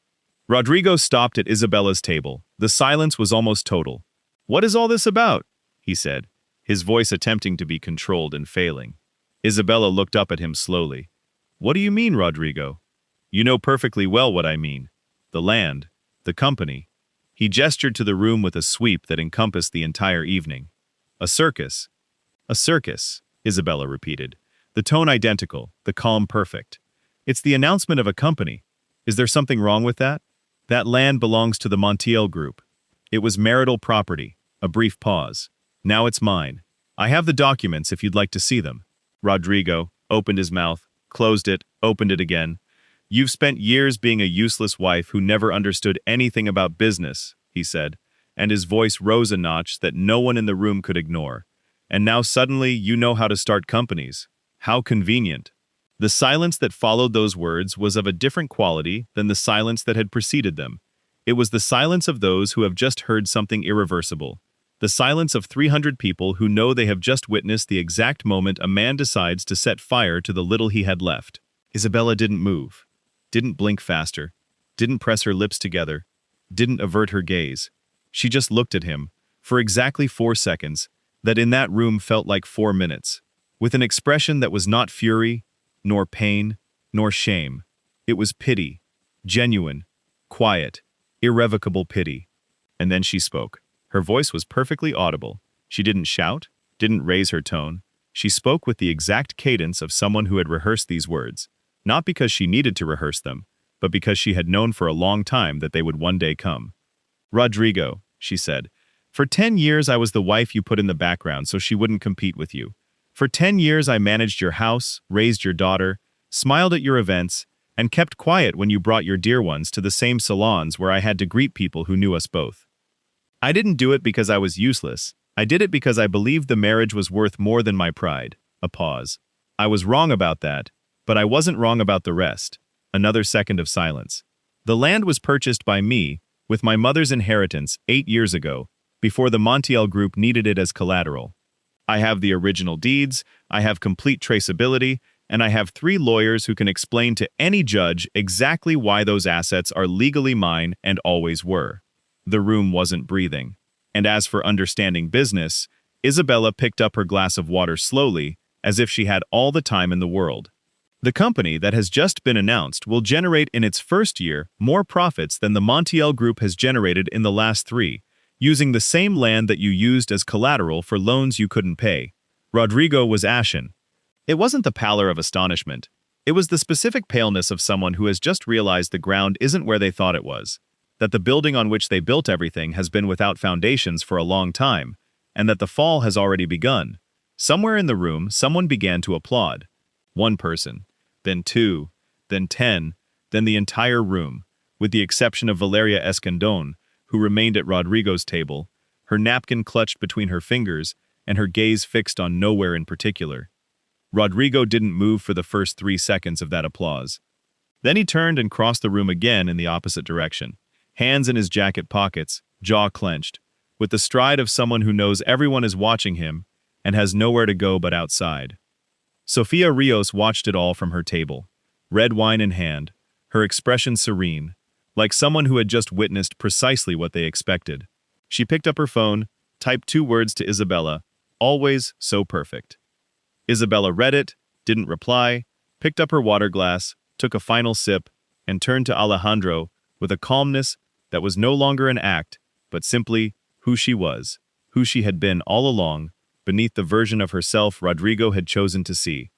Rodrigo stopped at Isabela's table. The silence was almost total. "What is all this about?" he said, his voice attempting to be controlled and failing. Isabela looked up at him slowly. "What do you mean, Rodrigo?" "You know perfectly well what I mean. The land, the company." He gestured to the room with a sweep that encompassed the entire evening. "A circus." "A circus," Isabela repeated, the tone identical, the calm perfect. "It's the announcement of a company. Is there something wrong with that? That land belongs to the Montiel Group. It was marital property." A brief pause. "Now it's mine. I have the documents if you'd like to see them." Rodrigo opened his mouth, closed it, opened it again. "You've spent years being a useless wife who never understood anything about business," he said, and his voice rose a notch that no one in the room could ignore. "And now suddenly you know how to start companies. How convenient." The silence that followed those words was of a different quality than the silence that had preceded them. It was the silence of those who have just heard something irreversible. The silence of 300 people who know they have just witnessed the exact moment a man decides to set fire to the little he had left. Isabela didn't move, didn't blink faster, didn't press her lips together, didn't avert her gaze. She just looked at him, for exactly 4 seconds, that in that room felt like 4 minutes, with an expression that was not fury, nor pain, nor shame. It was pity, genuine, quiet, irrevocable pity. And then she spoke. Her voice was perfectly audible. She didn't shout, didn't raise her tone. She spoke with the exact cadence of someone who had rehearsed these words, not because she needed to rehearse them, but because she had known for a long time that they would one day come. "Rodrigo," she said, "for 10 years I was the wife you put in the background so she wouldn't compete with you. For 10 years I managed your house, raised your daughter, smiled at your events, and kept quiet when you brought your dear ones to the same salons where I had to greet people who knew us both. I didn't do it because I was useless. I did it because I believed the marriage was worth more than my pride." A pause. "I was wrong about that, but I wasn't wrong about the rest." Another second of silence. "The land was purchased by me, with my mother's inheritance, 8 years ago, before the Montiel group needed it as collateral. I have the original deeds, I have complete traceability, and I have 3 lawyers who can explain to any judge exactly why those assets are legally mine and always were." The room wasn't breathing. And as for understanding business, Isabela picked up her glass of water slowly, as if she had all the time in the world. "The company that has just been announced will generate in its first year more profits than the Montiel group has generated in the last 3, using the same land that you used as collateral for loans you couldn't pay." Rodrigo was ashen. It wasn't the pallor of astonishment. It was the specific paleness of someone who has just realized the ground isn't where they thought it was, that the building on which they built everything has been without foundations for a long time, and that the fall has already begun. Somewhere in the room, someone began to applaud. 1 person, then 2, then 10, then the entire room, with the exception of Valeria Escandón, who remained at Rodrigo's table, her napkin clutched between her fingers and her gaze fixed on nowhere in particular. Rodrigo didn't move for the first 3 seconds of that applause. Then he turned and crossed the room again in the opposite direction, hands in his jacket pockets, jaw clenched, with the stride of someone who knows everyone is watching him and has nowhere to go but outside. Sofia Rios watched it all from her table, red wine in hand, her expression serene, like someone who had just witnessed precisely what they expected. She picked up her phone, typed 2 words to Isabela, "Always so perfect." Isabela read it, didn't reply, picked up her water glass, took a final sip, and turned to Alejandro with a calmness that was no longer an act, but simply who she was, who she had been all along, beneath the version of herself Rodrigo had chosen to see.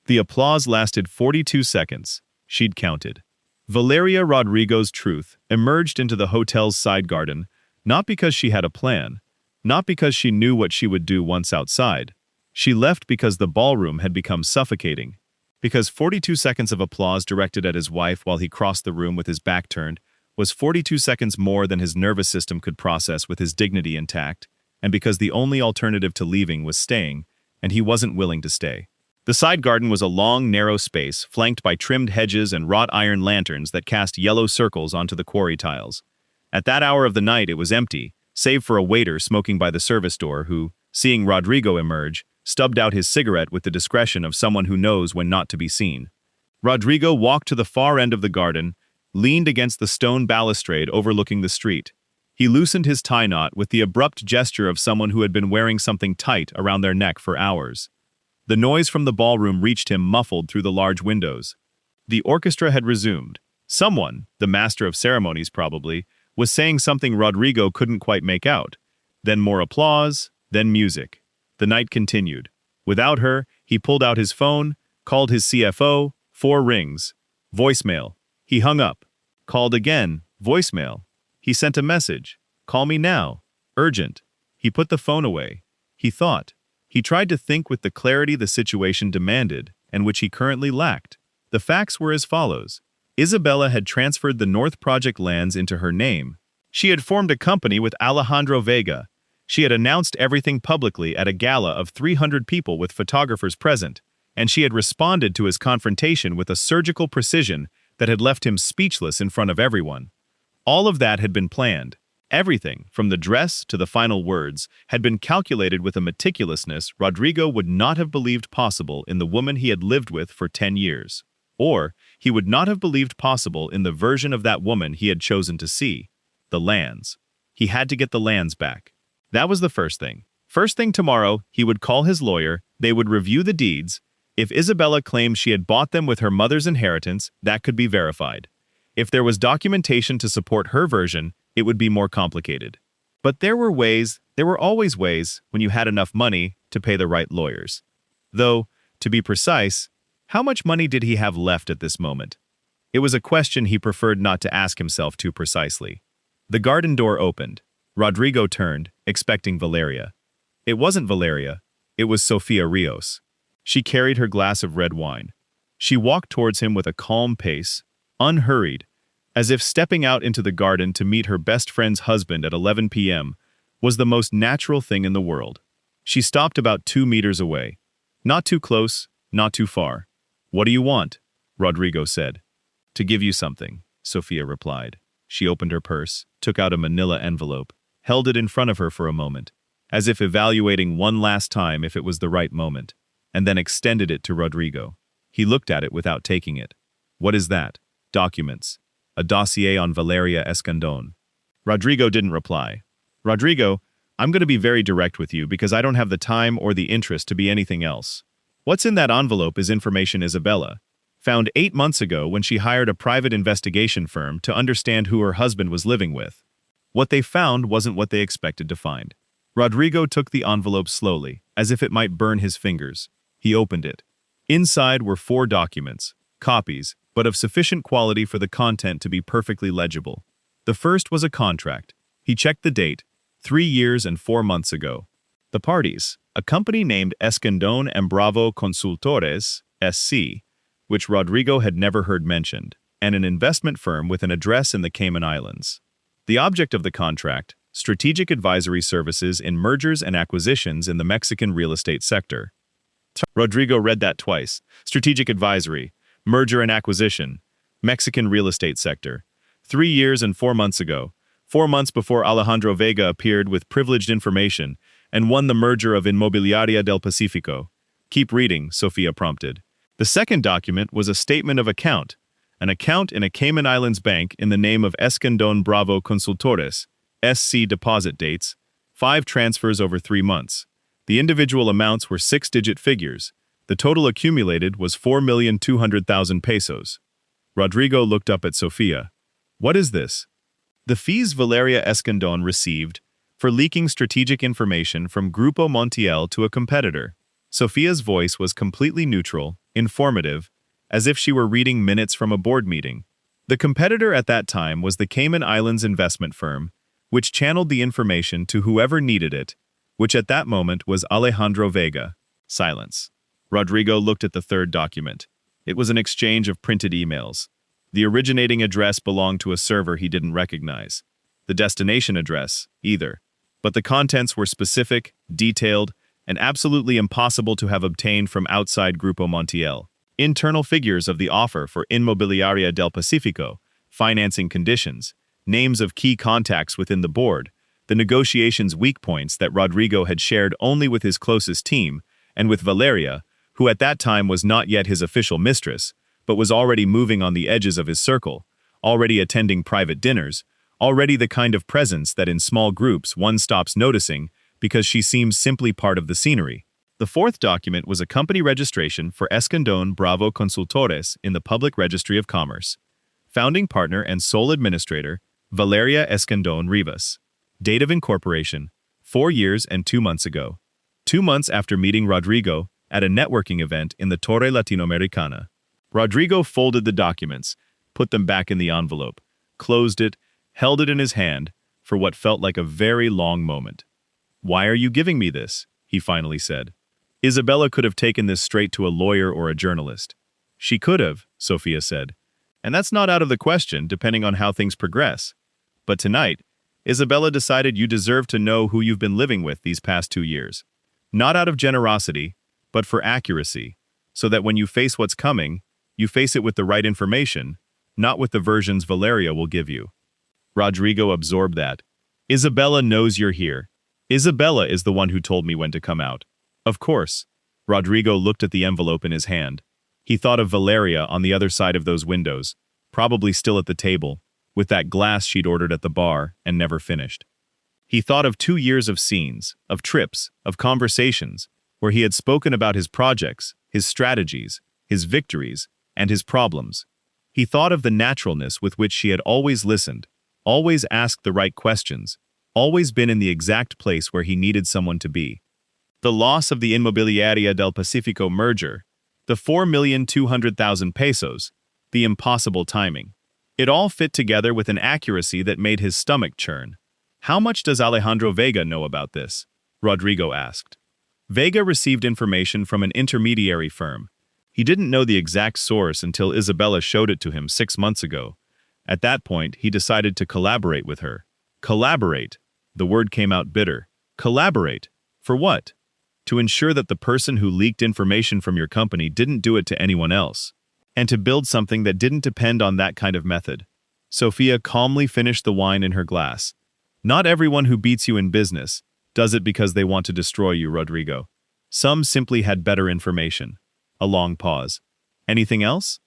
The applause lasted 42 seconds. She'd counted. Valeria Rodrigo's truth emerged into the hotel's side garden, not because she had a plan, not because she knew what she would do once outside. She left because the ballroom had become suffocating, because 42 seconds of applause directed at his wife while he crossed the room with his back turned was 42 seconds more than his nervous system could process with his dignity intact, and because the only alternative to leaving was staying, and he wasn't willing to stay. The side garden was a long, narrow space, flanked by trimmed hedges and wrought iron lanterns that cast yellow circles onto the quarry tiles. At that hour of the night it was empty, save for a waiter smoking by the service door who, seeing Rodrigo emerge, stubbed out his cigarette with the discretion of someone who knows when not to be seen. Rodrigo walked to the far end of the garden, leaned against the stone balustrade overlooking the street. He loosened his tie knot with the abrupt gesture of someone who had been wearing something tight around their neck for hours. The noise from the ballroom reached him muffled through the large windows. The orchestra had resumed. Someone, the master of ceremonies probably, was saying something Rodrigo couldn't quite make out. Then more applause, then music. The night continued. Without her, he pulled out his phone, called his CFO, 4 rings. Voicemail. He hung up. Called again. Voicemail. He sent a message. Call me now. Urgent. He put the phone away. He thought. He tried to think with the clarity the situation demanded, and which he currently lacked. The facts were as follows. Isabela had transferred the North Project lands into her name, She had formed a company with Alejandro Vega. She had announced everything publicly at a gala of 300 people with photographers present, and she had responded to his confrontation with a surgical precision that had left him speechless in front of everyone. All of that had been planned. Everything, from the dress to the final words, had been calculated with a meticulousness Rodrigo would not have believed possible in the woman he had lived with for 10 years. Or, he would not have believed possible in the version of that woman he had chosen to see. The lands. He had to get the lands back. That was the first thing. First thing tomorrow, he would call his lawyer, they would review the deeds. If Isabela claimed she had bought them with her mother's inheritance, that could be verified. If there was documentation to support her version, it would be more complicated. But there were always ways, when you had enough money, to pay the right lawyers. Though, to be precise, how much money did he have left at this moment? It was a question he preferred not to ask himself too precisely. The garden door opened. Rodrigo turned, expecting Valeria. It wasn't Valeria. It was Sofia Rios. She carried her glass of red wine. She walked towards him with a calm pace, unhurried, as if stepping out into the garden to meet her best friend's husband at 11 p.m. was the most natural thing in the world. She stopped about 2 meters away. Not too close, not too far. "What do you want?" Rodrigo said. "To give you something," Sofia replied. She opened her purse, took out a manila envelope, held it in front of her for a moment, as if evaluating one last time if it was the right moment, and then extended it to Rodrigo. He looked at it without taking it. "What is that?" "Documents. A dossier on Valeria Escandón." Rodrigo didn't reply. "Rodrigo, I'm going to be very direct with you because I don't have the time or the interest to be anything else. What's in that envelope is information Isabela found 8 months ago when she hired a private investigation firm to understand who her husband was living with. What they found wasn't what they expected to find." Rodrigo took the envelope slowly, as if it might burn his fingers. He opened it. Inside were 4 documents, copies, but of sufficient quality for the content to be perfectly legible. The first was a contract. He checked the date, 3 years and 4 months ago. The parties, a company named Escandón and Bravo Consultores, SC, which Rodrigo had never heard mentioned, and an investment firm with an address in the Cayman Islands. The object of the contract, strategic advisory services in mergers and acquisitions in the Mexican real estate sector. Rodrigo read that twice. Strategic advisory, merger and acquisition, Mexican real estate sector. 3 years and 4 months ago, 4 months before Alejandro Vega appeared with privileged information and won the merger of Inmobiliaria del Pacifico. "Keep reading," Sofia prompted. The second document was a statement of account, an account in a Cayman Islands bank in the name of Escandón Bravo Consultores, SC deposit dates, 5 transfers over 3 months. The individual amounts were 6-digit figures. The total accumulated was 4,200,000 pesos. Rodrigo looked up at Sofia. "What is this?" "The fees Valeria Escandón received for leaking strategic information from Grupo Montiel to a competitor." Sofia's voice was completely neutral, informative, as if she were reading minutes from a board meeting. The competitor at that time was the Cayman Islands investment firm, which channeled the information to whoever needed it, which at that moment was Alejandro Vega. Silence. Rodrigo looked at the third document. It was an exchange of printed emails. The originating address belonged to a server he didn't recognize. The destination address, either. But the contents were specific, detailed, and absolutely impossible to have obtained from outside Grupo Montiel. Internal figures of the offer for Inmobiliaria del Pacifico, financing conditions, names of key contacts within the board, the negotiations' weak points that Rodrigo had shared only with his closest team, and with Valeria, who at that time was not yet his official mistress, but was already moving on the edges of his circle, already attending private dinners, already the kind of presence that in small groups one stops noticing because she seems simply part of the scenery. The fourth document was a company registration for Escandón Bravo Consultores in the Public Registry of Commerce. Founding partner and sole administrator, Valeria Escandón Rivas. Date of incorporation, 4 years and 2 months ago. 2 months after meeting Rodrigo at a networking event in the Torre Latinoamericana. Rodrigo folded the documents, put them back in the envelope, closed it, held it in his hand for what felt like a very long moment. "Why are you giving me this?" he finally said. Isabela could have taken this straight to a lawyer or a journalist. "She could have," Sofia said. "And that's not out of the question, depending on how things progress. But tonight, Isabela decided you deserve to know who you've been living with these past 2 years. Not out of generosity, but for accuracy, so that when you face what's coming, you face it with the right information, not with the versions Valeria will give you. Rodrigo absorbed that. Isabela knows you're here. Isabela is the one who told me when to come out. Of course. Rodrigo looked at the envelope in his hand. He thought of Valeria on the other side of those windows, probably still at the table, with that glass she'd ordered at the bar and never finished. He thought of 2 years of scenes, of trips, of conversations, where he had spoken about his projects, his strategies, his victories, and his problems. He thought of the naturalness with which she had always listened, always asked the right questions, always been in the exact place where he needed someone to be. The loss of the Inmobiliaria del Pacifico merger, the 4,200,000 pesos, the impossible timing. It all fit together with an accuracy that made his stomach churn. How much does Alejandro Vega know about this? Rodrigo asked. Vega received information from an intermediary firm. He didn't know the exact source until Isabela showed it to him 6 months ago. At that point, he decided to collaborate with her. Collaborate. The word came out bitter. Collaborate. For what? To ensure that the person who leaked information from your company didn't do it to anyone else. And to build something that didn't depend on that kind of method. Sophia calmly finished the wine in her glass. Not everyone who beats you in business does it because they want to destroy you, Rodrigo. Some simply had better information. A long pause. Anything else?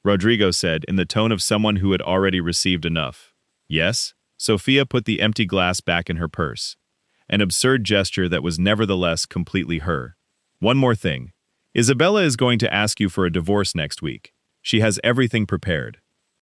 Rodrigo said in the tone of someone who had already received enough. Yes. Sophia put the empty glass back in her purse. An absurd gesture that was nevertheless completely her. One more thing. Isabela is going to ask you for a divorce next week. She has everything prepared.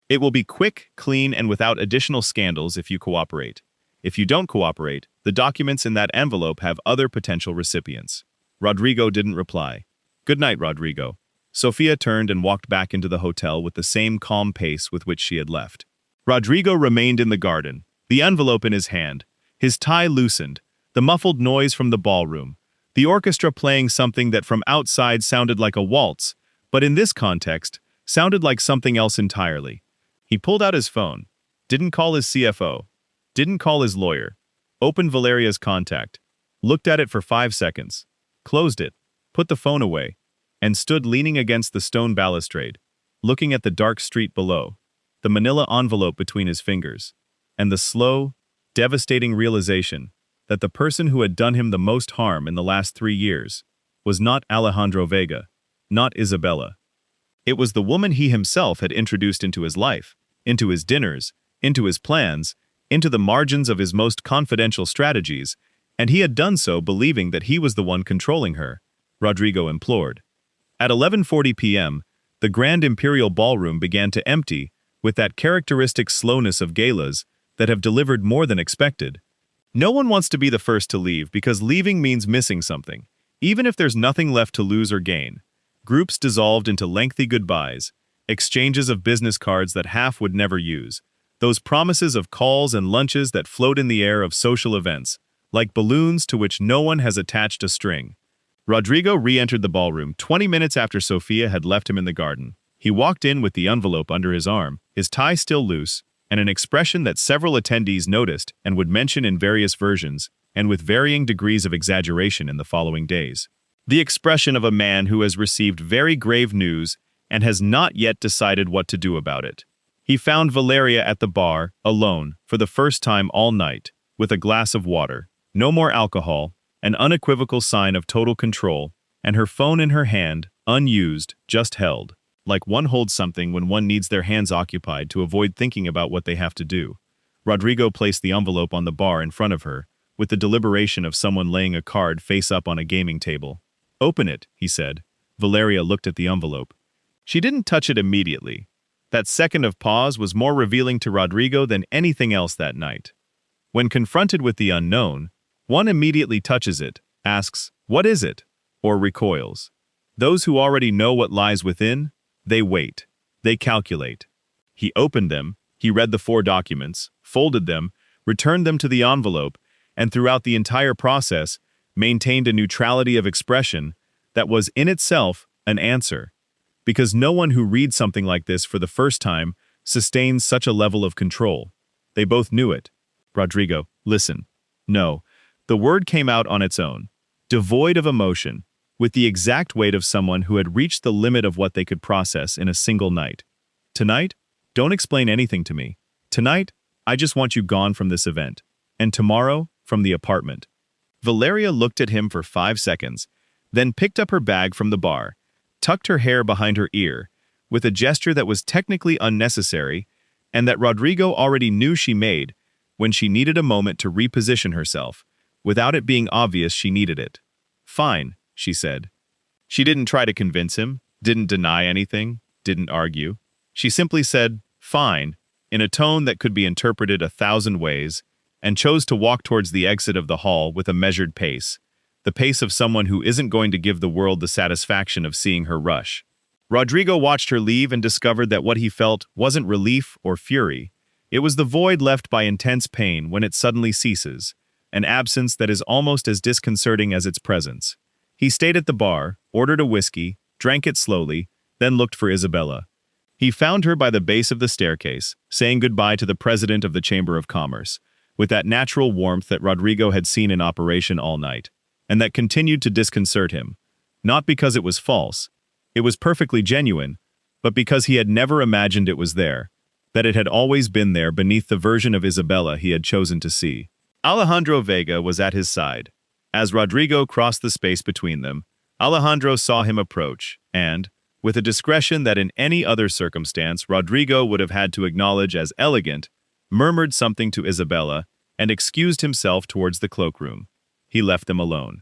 It will be quick, clean, and without additional scandals if you cooperate. If you don't cooperate, the documents in that envelope have other potential recipients. Rodrigo didn't reply. Good night, Rodrigo. Sophia turned and walked back into the hotel with the same calm pace with which she had left. Rodrigo remained in the garden, the envelope in his hand, his tie loosened, the muffled noise from the ballroom, the orchestra playing something that from outside sounded like a waltz, but in this context, sounded like something else entirely. He pulled out his phone, didn't call his CFO, didn't call his lawyer, opened Valeria's contact, looked at it for 5 seconds, closed it, put the phone away, and stood leaning against the stone balustrade, looking at the dark street below, the manila envelope between his fingers, and the slow, devastating realization that the person who had done him the most harm in the last 3 years was not Alejandro Vega, not Isabela. It was the woman he himself had introduced into his life, into his dinners, into his plans, into the margins of his most confidential strategies, and he had done so believing that he was the one controlling her, Rodrigo implored. At 11:40 p.m., the Grand Imperial Ballroom began to empty with that characteristic slowness of galas that have delivered more than expected. No one wants to be the first to leave because leaving means missing something, even if there's nothing left to lose or gain. Groups dissolved into lengthy goodbyes, exchanges of business cards that half would never use, those promises of calls and lunches that float in the air of social events, like balloons to which no one has attached a string. Rodrigo re-entered the ballroom 20 minutes after Sophia had left him in the garden. He walked in with the envelope under his arm, his tie still loose, and an expression that several attendees noticed and would mention in various versions, and with varying degrees of exaggeration in the following days. The expression of a man who has received very grave news and has not yet decided what to do about it. He found Valeria at the bar, alone, for the first time all night, with a glass of water, no more alcohol, an unequivocal sign of total control, and her phone in her hand, unused, just held, like one holds something when one needs their hands occupied to avoid thinking about what they have to do. Rodrigo placed the envelope on the bar in front of her, with the deliberation of someone laying a card face up on a gaming table. Open it, he said. Valeria looked at the envelope. She didn't touch it immediately. That second of pause was more revealing to Rodrigo than anything else that night. When confronted with the unknown, one immediately touches it, asks, "What is it?" or recoils. Those who already know what lies within, they wait. They calculate. He opened them, he read the 4 documents, folded them, returned them to the envelope, and throughout the entire process, maintained a neutrality of expression that was in itself an answer. Because no one who reads something like this for the first time sustains such a level of control. They both knew it. Rodrigo, listen. No. The word came out on its own, devoid of emotion, with the exact weight of someone who had reached the limit of what they could process in a single night. Tonight, don't explain anything to me. Tonight, I just want you gone from this event. And tomorrow, from the apartment. Valeria looked at him for 5 seconds, then picked up her bag from the bar, tucked her hair behind her ear, with a gesture that was technically unnecessary and that Rodrigo already knew she made when she needed a moment to reposition herself, without it being obvious she needed it. Fine, she said. She didn't try to convince him, didn't deny anything, didn't argue. She simply said, fine, in a tone that could be interpreted 1,000 ways, and chose to walk towards the exit of the hall with a measured pace, the pace of someone who isn't going to give the world the satisfaction of seeing her rush. Rodrigo watched her leave and discovered that what he felt wasn't relief or fury. It was the void left by intense pain when it suddenly ceases, an absence that is almost as disconcerting as its presence. He stayed at the bar, ordered a whiskey, drank it slowly, then looked for Isabela. He found her by the base of the staircase, saying goodbye to the president of the Chamber of Commerce, with that natural warmth that Rodrigo had seen in operation all night, and that continued to disconcert him. Not because it was false. It was perfectly genuine, but because he had never imagined it was there, that it had always been there beneath the version of Isabela he had chosen to see. Alejandro Vega was at his side. As Rodrigo crossed the space between them, Alejandro saw him approach, and, with a discretion that in any other circumstance Rodrigo would have had to acknowledge as elegant, murmured something to Isabela and excused himself towards the cloakroom. He left them alone.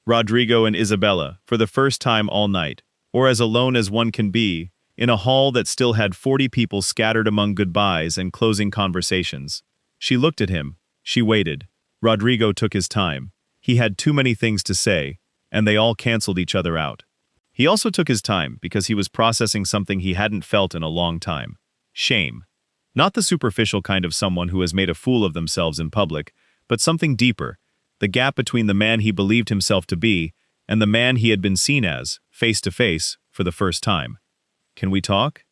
Rodrigo and Isabela, for the first time all night, or as alone as one can be, in a hall that still had 40 people scattered among goodbyes and closing conversations. She looked at him. She waited. Rodrigo took his time. He had too many things to say, and they all canceled each other out. He also took his time because he was processing something he hadn't felt in a long time. Shame. Not the superficial kind of someone who has made a fool of themselves in public, but something deeper, the gap between the man he believed himself to be and the man he had been seen as, face to face, for the first time. "Can we talk?"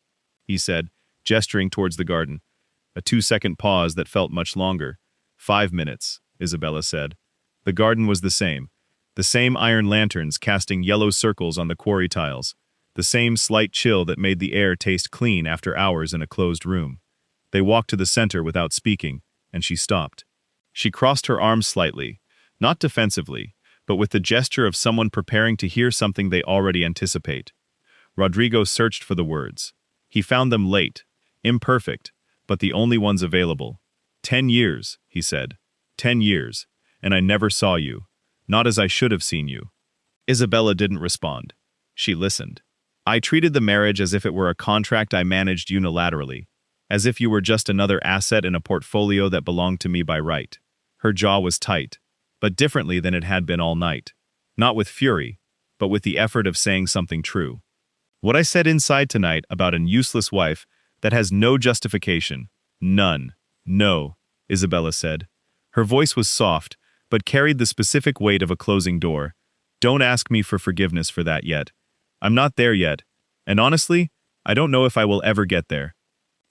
he said, gesturing towards the garden. A 2-second pause that felt much longer. 5 minutes, Isabela said. The garden was the same iron lanterns casting yellow circles on the quarry tiles, the same slight chill that made the air taste clean after hours in a closed room. They walked to the center without speaking, and she stopped. She crossed her arms slightly, not defensively, but with the gesture of someone preparing to hear something they already anticipate. Rodrigo searched for the words. He found them late, imperfect, but the only ones available. 10 years, he said. 10 years, and I never saw you. Not as I should have seen you. Isabela didn't respond. She listened. I treated the marriage as if it were a contract I managed unilaterally, as if you were just another asset in a portfolio that belonged to me by right. Her jaw was tight, but differently than it had been all night. Not with fury, but with the effort of saying something true. What I said inside tonight about an useless wife that has no justification. None. No, Isabela said. Her voice was soft, but carried the specific weight of a closing door. Don't ask me for forgiveness for that yet. I'm not there yet, and honestly, I don't know if I will ever get there.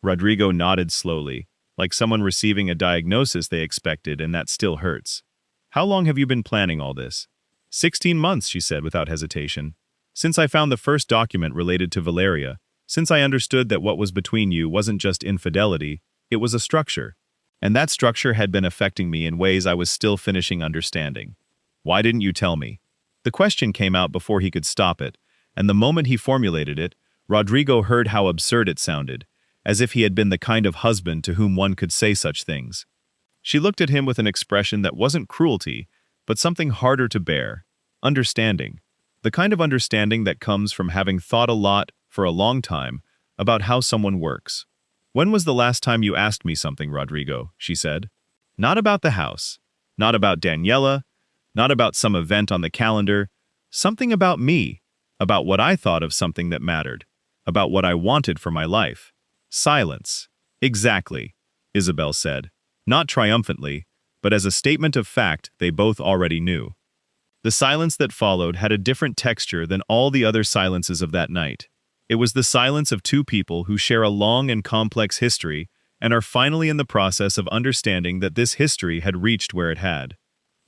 Rodrigo nodded slowly, like someone receiving a diagnosis they expected and that still hurts. How long have you been planning all this? 16 months, she said without hesitation. Since I found the first document related to Valeria, since I understood that what was between you wasn't just infidelity, it was a structure. And that structure had been affecting me in ways I was still finishing understanding. Why didn't you tell me? The question came out before he could stop it, and the moment he formulated it, Rodrigo heard how absurd it sounded, as if he had been the kind of husband to whom one could say such things. She looked at him with an expression that wasn't cruelty, but something harder to bear. Understanding. The kind of understanding that comes from having thought a lot, for a long time, about how someone works. When was the last time you asked me something, Rodrigo? She said. Not about the house. Not about Daniela. Not about some event on the calendar. Something about me. About what I thought of something that mattered. About what I wanted for my life. Silence. Exactly, Isabel said. Not triumphantly, but as a statement of fact they both already knew. The silence that followed had a different texture than all the other silences of that night. It was the silence of two people who share a long and complex history and are finally in the process of understanding that this history had reached where it had.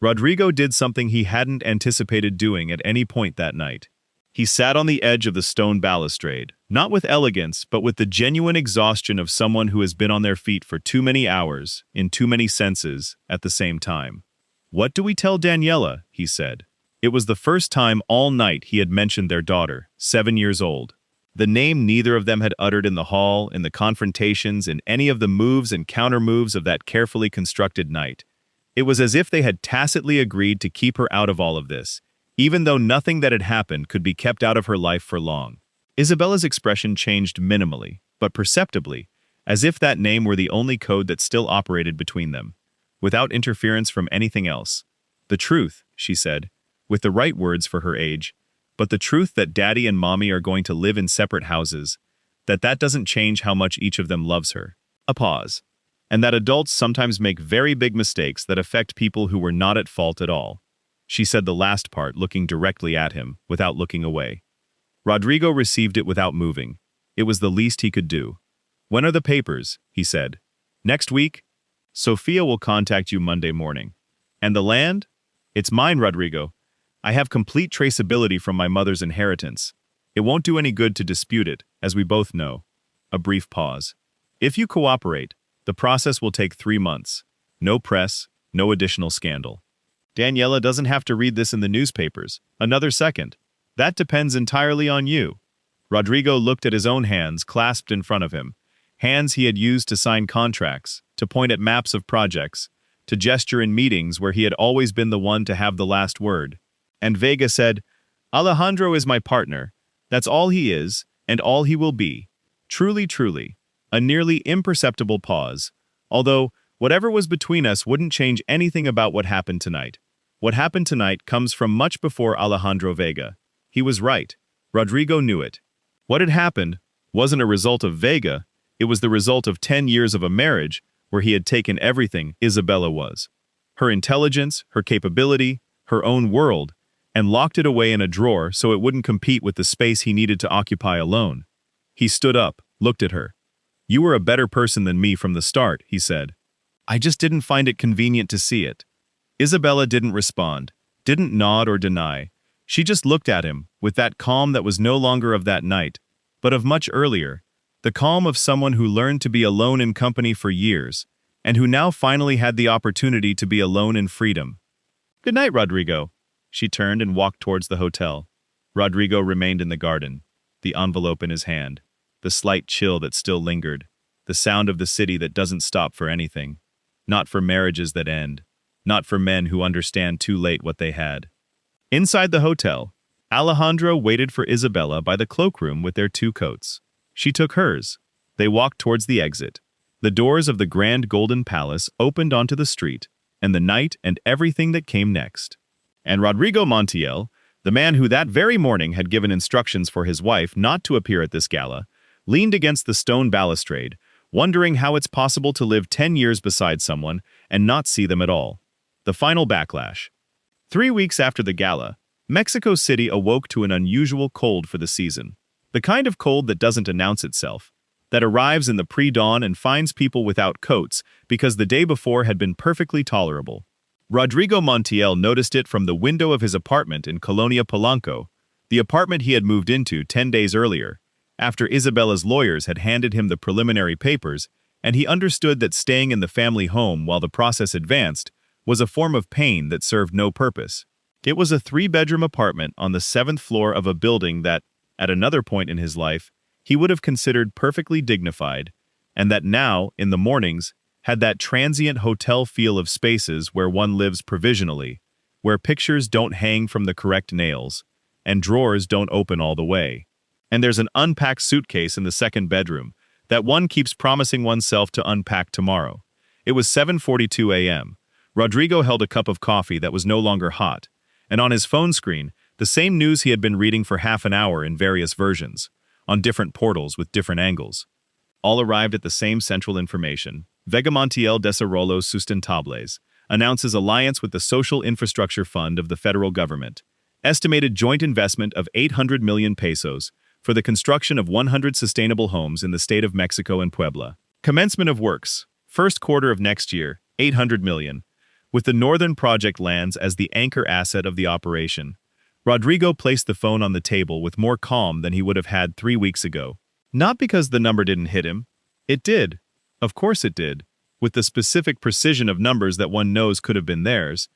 Rodrigo did something he hadn't anticipated doing at any point that night. He sat on the edge of the stone balustrade, not with elegance, but with the genuine exhaustion of someone who has been on their feet for too many hours, in too many senses, at the same time. "What do we tell Daniela?" he said. It was the first time all night he had mentioned their daughter, 7 years old. The name neither of them had uttered in the hall, in the confrontations, in any of the moves and counter-moves of that carefully constructed night. It was as if they had tacitly agreed to keep her out of all of this, even though nothing that had happened could be kept out of her life for long. Isabela's expression changed minimally, but perceptibly, as if that name were the only code that still operated between them, without interference from anything else. "The truth," she said, with the right words for her age, "but the truth that Daddy and Mommy are going to live in separate houses, that doesn't change how much each of them loves her." A pause. "And that adults sometimes make very big mistakes that affect people who were not at fault at all." She said the last part, looking directly at him, without looking away. Rodrigo received it without moving. It was the least he could do. "When are the papers?" he said. "Next week? Sophia will contact you Monday morning. And the land? It's mine, Rodrigo. I have complete traceability from my mother's inheritance. It won't do any good to dispute it, as we both know." A brief pause. "If you cooperate, the process will take 3 months. No press, no additional scandal. Daniela doesn't have to read this in the newspapers. Another second. That depends entirely on you." Rodrigo looked at his own hands clasped in front of him, hands he had used to sign contracts, to point at maps of projects, to gesture in meetings where he had always been the one to have the last word. And Vega said, "Alejandro is my partner. That's all he is, and all he will be. Truly, truly." A nearly imperceptible pause, although whatever was between us wouldn't change anything about what happened tonight. What happened tonight comes from much before Alejandro Vega. He was right. Rodrigo knew it. What had happened wasn't a result of Vega, it was the result of 10 years of a marriage where he had taken everything Isabela was. Her intelligence, her capability, her own world, and locked it away in a drawer so it wouldn't compete with the space he needed to occupy alone. He stood up, looked at her. "You were a better person than me from the start," he said. "I just didn't find it convenient to see it." Isabela didn't respond, didn't nod or deny. She just looked at him, with that calm that was no longer of that night, but of much earlier, the calm of someone who learned to be alone in company for years, and who now finally had the opportunity to be alone in freedom. "Good night, Rodrigo." She turned and walked towards the hotel. Rodrigo remained in the garden, the envelope in his hand, the slight chill that still lingered, the sound of the city that doesn't stop for anything, not for marriages that end, not for men who understand too late what they had. Inside the hotel, Alejandro waited for Isabela by the cloakroom with their 2 coats. She took hers. They walked towards the exit. The doors of the grand golden palace opened onto the street, and the night and everything that came next. And Rodrigo Montiel, the man who that very morning had given instructions for his wife not to appear at this gala, leaned against the stone balustrade, wondering how it's possible to live 10 years beside someone and not see them at all. The final backlash. 3 weeks after the gala, Mexico City awoke to an unusual cold for the season. The kind of cold that doesn't announce itself, that arrives in the pre-dawn and finds people without coats because the day before had been perfectly tolerable. Rodrigo Montiel noticed it from the window of his apartment in Colonia Polanco, the apartment he had moved into 10 days earlier, after Isabela's lawyers had handed him the preliminary papers, and he understood that staying in the family home while the process advanced was a form of pain that served no purpose. It was a 3-bedroom apartment on the 7th floor of a building that, at another point in his life, he would have considered perfectly dignified, and that now, in the mornings, had that transient hotel feel of spaces where one lives provisionally, where pictures don't hang from the correct nails, and drawers don't open all the way. And there's an unpacked suitcase in the 2nd bedroom that one keeps promising oneself to unpack tomorrow. It was 7:42 a.m. Rodrigo held a cup of coffee that was no longer hot, and on his phone screen, the same news he had been reading for half an hour in various versions, on different portals with different angles. All arrived at the same central information. Vega Montiel Desarrollos Sustentables announces alliance with the Social Infrastructure Fund of the federal government. Estimated joint investment of 800 million pesos for the construction of 100 sustainable homes in the state of Mexico and Puebla. Commencement of works. First quarter of next year, 800 million. With the Northern Project lands as the anchor asset of the operation. Rodrigo placed the phone on the table with more calm than he would have had 3 weeks ago. Not because the number didn't hit him. It did. Of course it did. With the specific precision of numbers that one knows could have been theirs.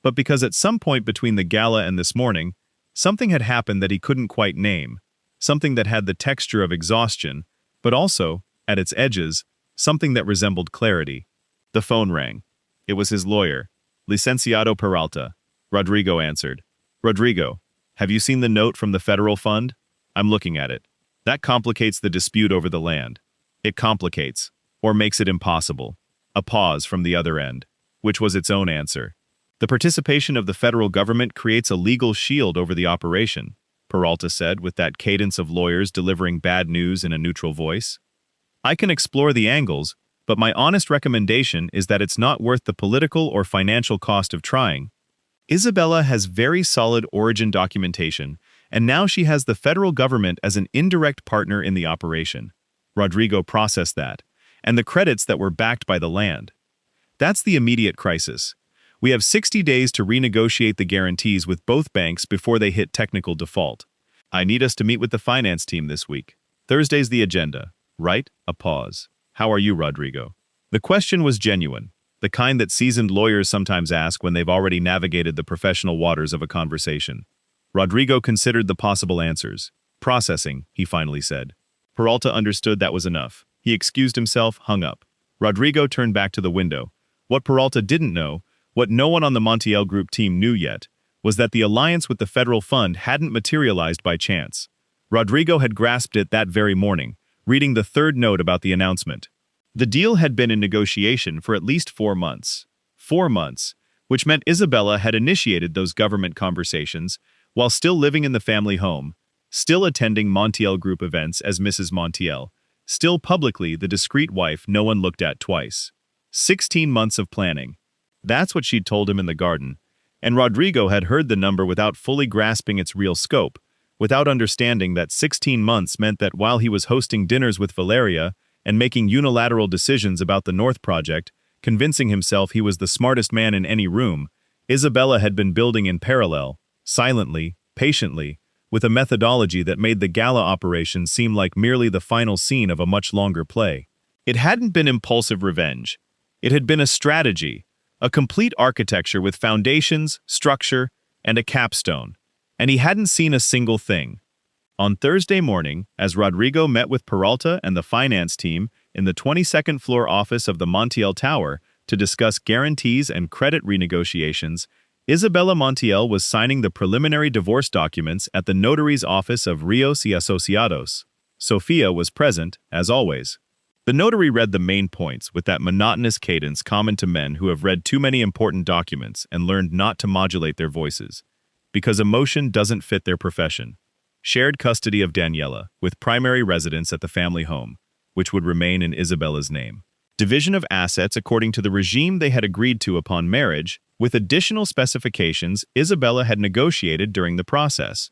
But because at some point between the gala and this morning, something had happened that he couldn't quite name. Something that had the texture of exhaustion, but also, at its edges, something that resembled clarity. The phone rang. It was his lawyer, Licenciado Peralta. Rodrigo answered. Rodrigo, have you seen the note from the federal fund? I'm looking at it. That complicates the dispute over the land. It complicates, or makes it impossible. A pause from the other end, which was its own answer. The participation of the federal government creates a legal shield over the operation, Peralta said with that cadence of lawyers delivering bad news in a neutral voice. I can explore the angles, but my honest recommendation is that it's not worth the political or financial cost of trying. Isabela has very solid origin documentation, and now she has the federal government as an indirect partner in the operation. Rodrigo processed that, and the credits that were backed by the land. That's the immediate crisis. We have 60 days to renegotiate the guarantees with both banks before they hit technical default. I need us to meet with the finance team this week. Thursday's the agenda, right? A pause. How are you, Rodrigo? The question was genuine, the kind that seasoned lawyers sometimes ask when they've already navigated the professional waters of a conversation. Rodrigo considered the possible answers. Processing, he finally said. Peralta understood that was enough. He excused himself, hung up. Rodrigo turned back to the window. What Peralta didn't know, what no one on the Montiel Group team knew yet, was that the alliance with the federal fund hadn't materialized by chance. Rodrigo had grasped it that very morning, reading the third note about the announcement. The deal had been in negotiation for at least 4 months. 4 months, which meant Isabela had initiated those government conversations while still living in the family home, still attending Montiel Group events as Mrs. Montiel, still publicly the discreet wife no one looked at twice. 16 months of planning. That's what she'd told him in the garden, and Rodrigo had heard the number without fully grasping its real scope, without understanding that 16 months meant that while he was hosting dinners with Valeria and making unilateral decisions about the North Project, convincing himself he was the smartest man in any room, Isabela had been building in parallel, silently, patiently, with a methodology that made the gala operation seem like merely the final scene of a much longer play. It hadn't been impulsive revenge. It had been a strategy, a complete architecture with foundations, structure, and a capstone. And he hadn't seen a single thing. On Thursday morning, as Rodrigo met with Peralta and the finance team in the 22nd floor office of the Montiel Tower to discuss guarantees and credit renegotiations, Isabela Montiel was signing the preliminary divorce documents at the notary's office of Rios y Asociados. Sofia was present, as always. The notary read the main points with that monotonous cadence common to men who have read too many important documents and learned not to modulate their voices, because emotion doesn't fit their profession. Shared custody of Daniela, with primary residence at the family home, which would remain in Isabela's name. Division of assets according to the regime they had agreed to upon marriage, with additional specifications Isabela had negotiated during the process.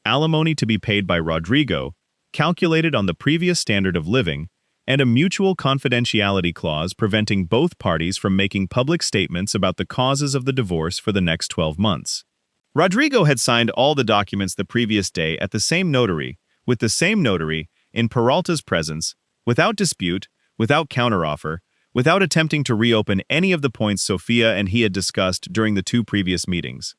Alimony to be paid by Rodrigo, calculated on the previous standard of living, and a mutual confidentiality clause preventing both parties from making public statements about the causes of the divorce for the next 12 months. Rodrigo had signed all the documents the previous day at the same notary, with the same notary, in Peralta's presence, without dispute, without counteroffer, without attempting to reopen any of the points Sofia and he had discussed during the 2 previous meetings.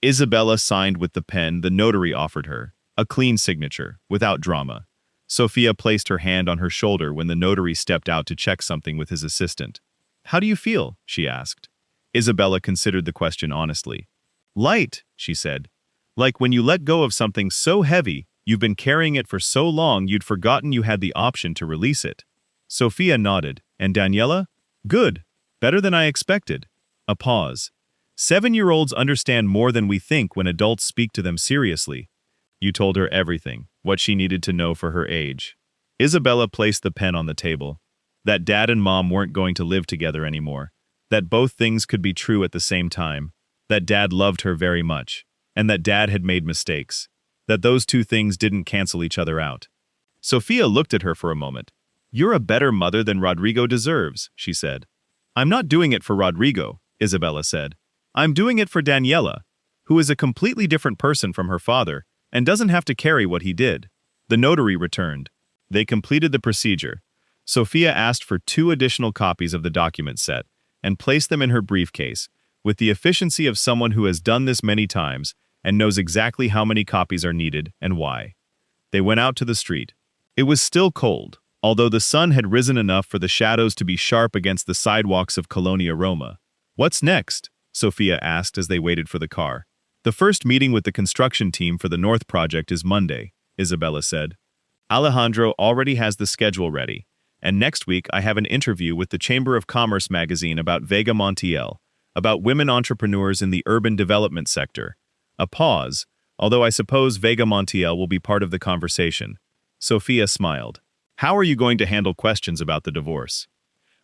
Isabela signed with the pen the notary offered her, a clean signature, without drama. Sofia placed her hand on her shoulder when the notary stepped out to check something with his assistant. "How do you feel?" she asked. Isabela considered the question honestly. "Light," she said. "Like when you let go of something so heavy, you've been carrying it for so long you'd forgotten you had the option to release it." Sofia nodded. "And Daniela?" "Good. Better than I expected." A pause. 7-year-olds understand more than we think when adults speak to them seriously. You told her everything, what she needed to know for her age. Isabela placed the pen on the table. That dad and mom weren't going to live together anymore. That both things could be true at the same time. That dad loved her very much. And that dad had made mistakes. That those 2 things didn't cancel each other out. Sofia looked at her for a moment. "You're a better mother than Rodrigo deserves," she said. "I'm not doing it for Rodrigo," Isabela said. "I'm doing it for Daniela, who is a completely different person from her father and doesn't have to carry what he did." The notary returned. They completed the procedure. Sophia asked for 2 additional copies of the document set and placed them in her briefcase, with the efficiency of someone who has done this many times and knows exactly how many copies are needed and why. They went out to the street. It was still cold, although the sun had risen enough for the shadows to be sharp against the sidewalks of Colonia Roma. "What's next?" Sophia asked as they waited for the car. "The first meeting with the construction team for the North project is Monday," Isabela said. "Alejandro already has the schedule ready, and next week I have an interview with the Chamber of Commerce magazine about Vega Montiel, about women entrepreneurs in the urban development sector." A pause, although I suppose Vega Montiel will be part of the conversation. Sophia smiled. "How are you going to handle questions about the divorce?"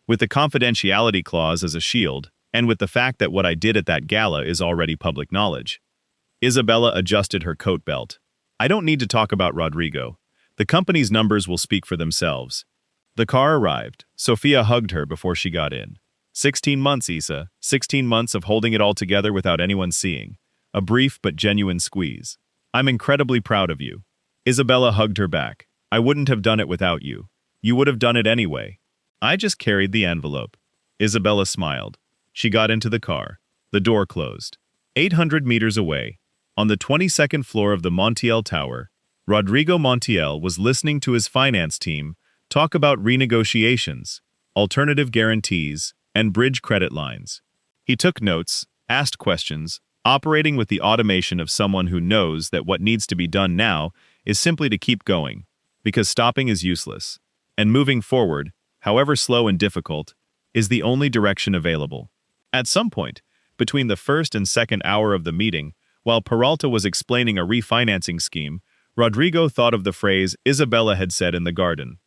"With the confidentiality clause as a shield, and with the fact that what I did at that gala is already public knowledge." Isabela adjusted her coat belt. "I don't need to talk about Rodrigo. The company's numbers will speak for themselves." The car arrived. Sophia hugged her before she got in. 16 months, Isa. 16 months of holding it all together without anyone seeing. A brief but genuine squeeze. "I'm incredibly proud of you." Isabela hugged her back. "I wouldn't have done it without you. You would have done it anyway." "I just carried the envelope." Isabela smiled. She got into the car. The door closed. 800 meters away, on the 22nd floor of the Montiel Tower, Rodrigo Montiel was listening to his finance team talk about renegotiations, alternative guarantees, and bridge credit lines. He took notes, asked questions, operating with the automation of someone who knows that what needs to be done now is simply to keep going, because stopping is useless, and moving forward, however slow and difficult, is the only direction available. At some point, between the first and second hour of the meeting, while Peralta was explaining a refinancing scheme, Rodrigo thought of the phrase Isabela had said in the garden.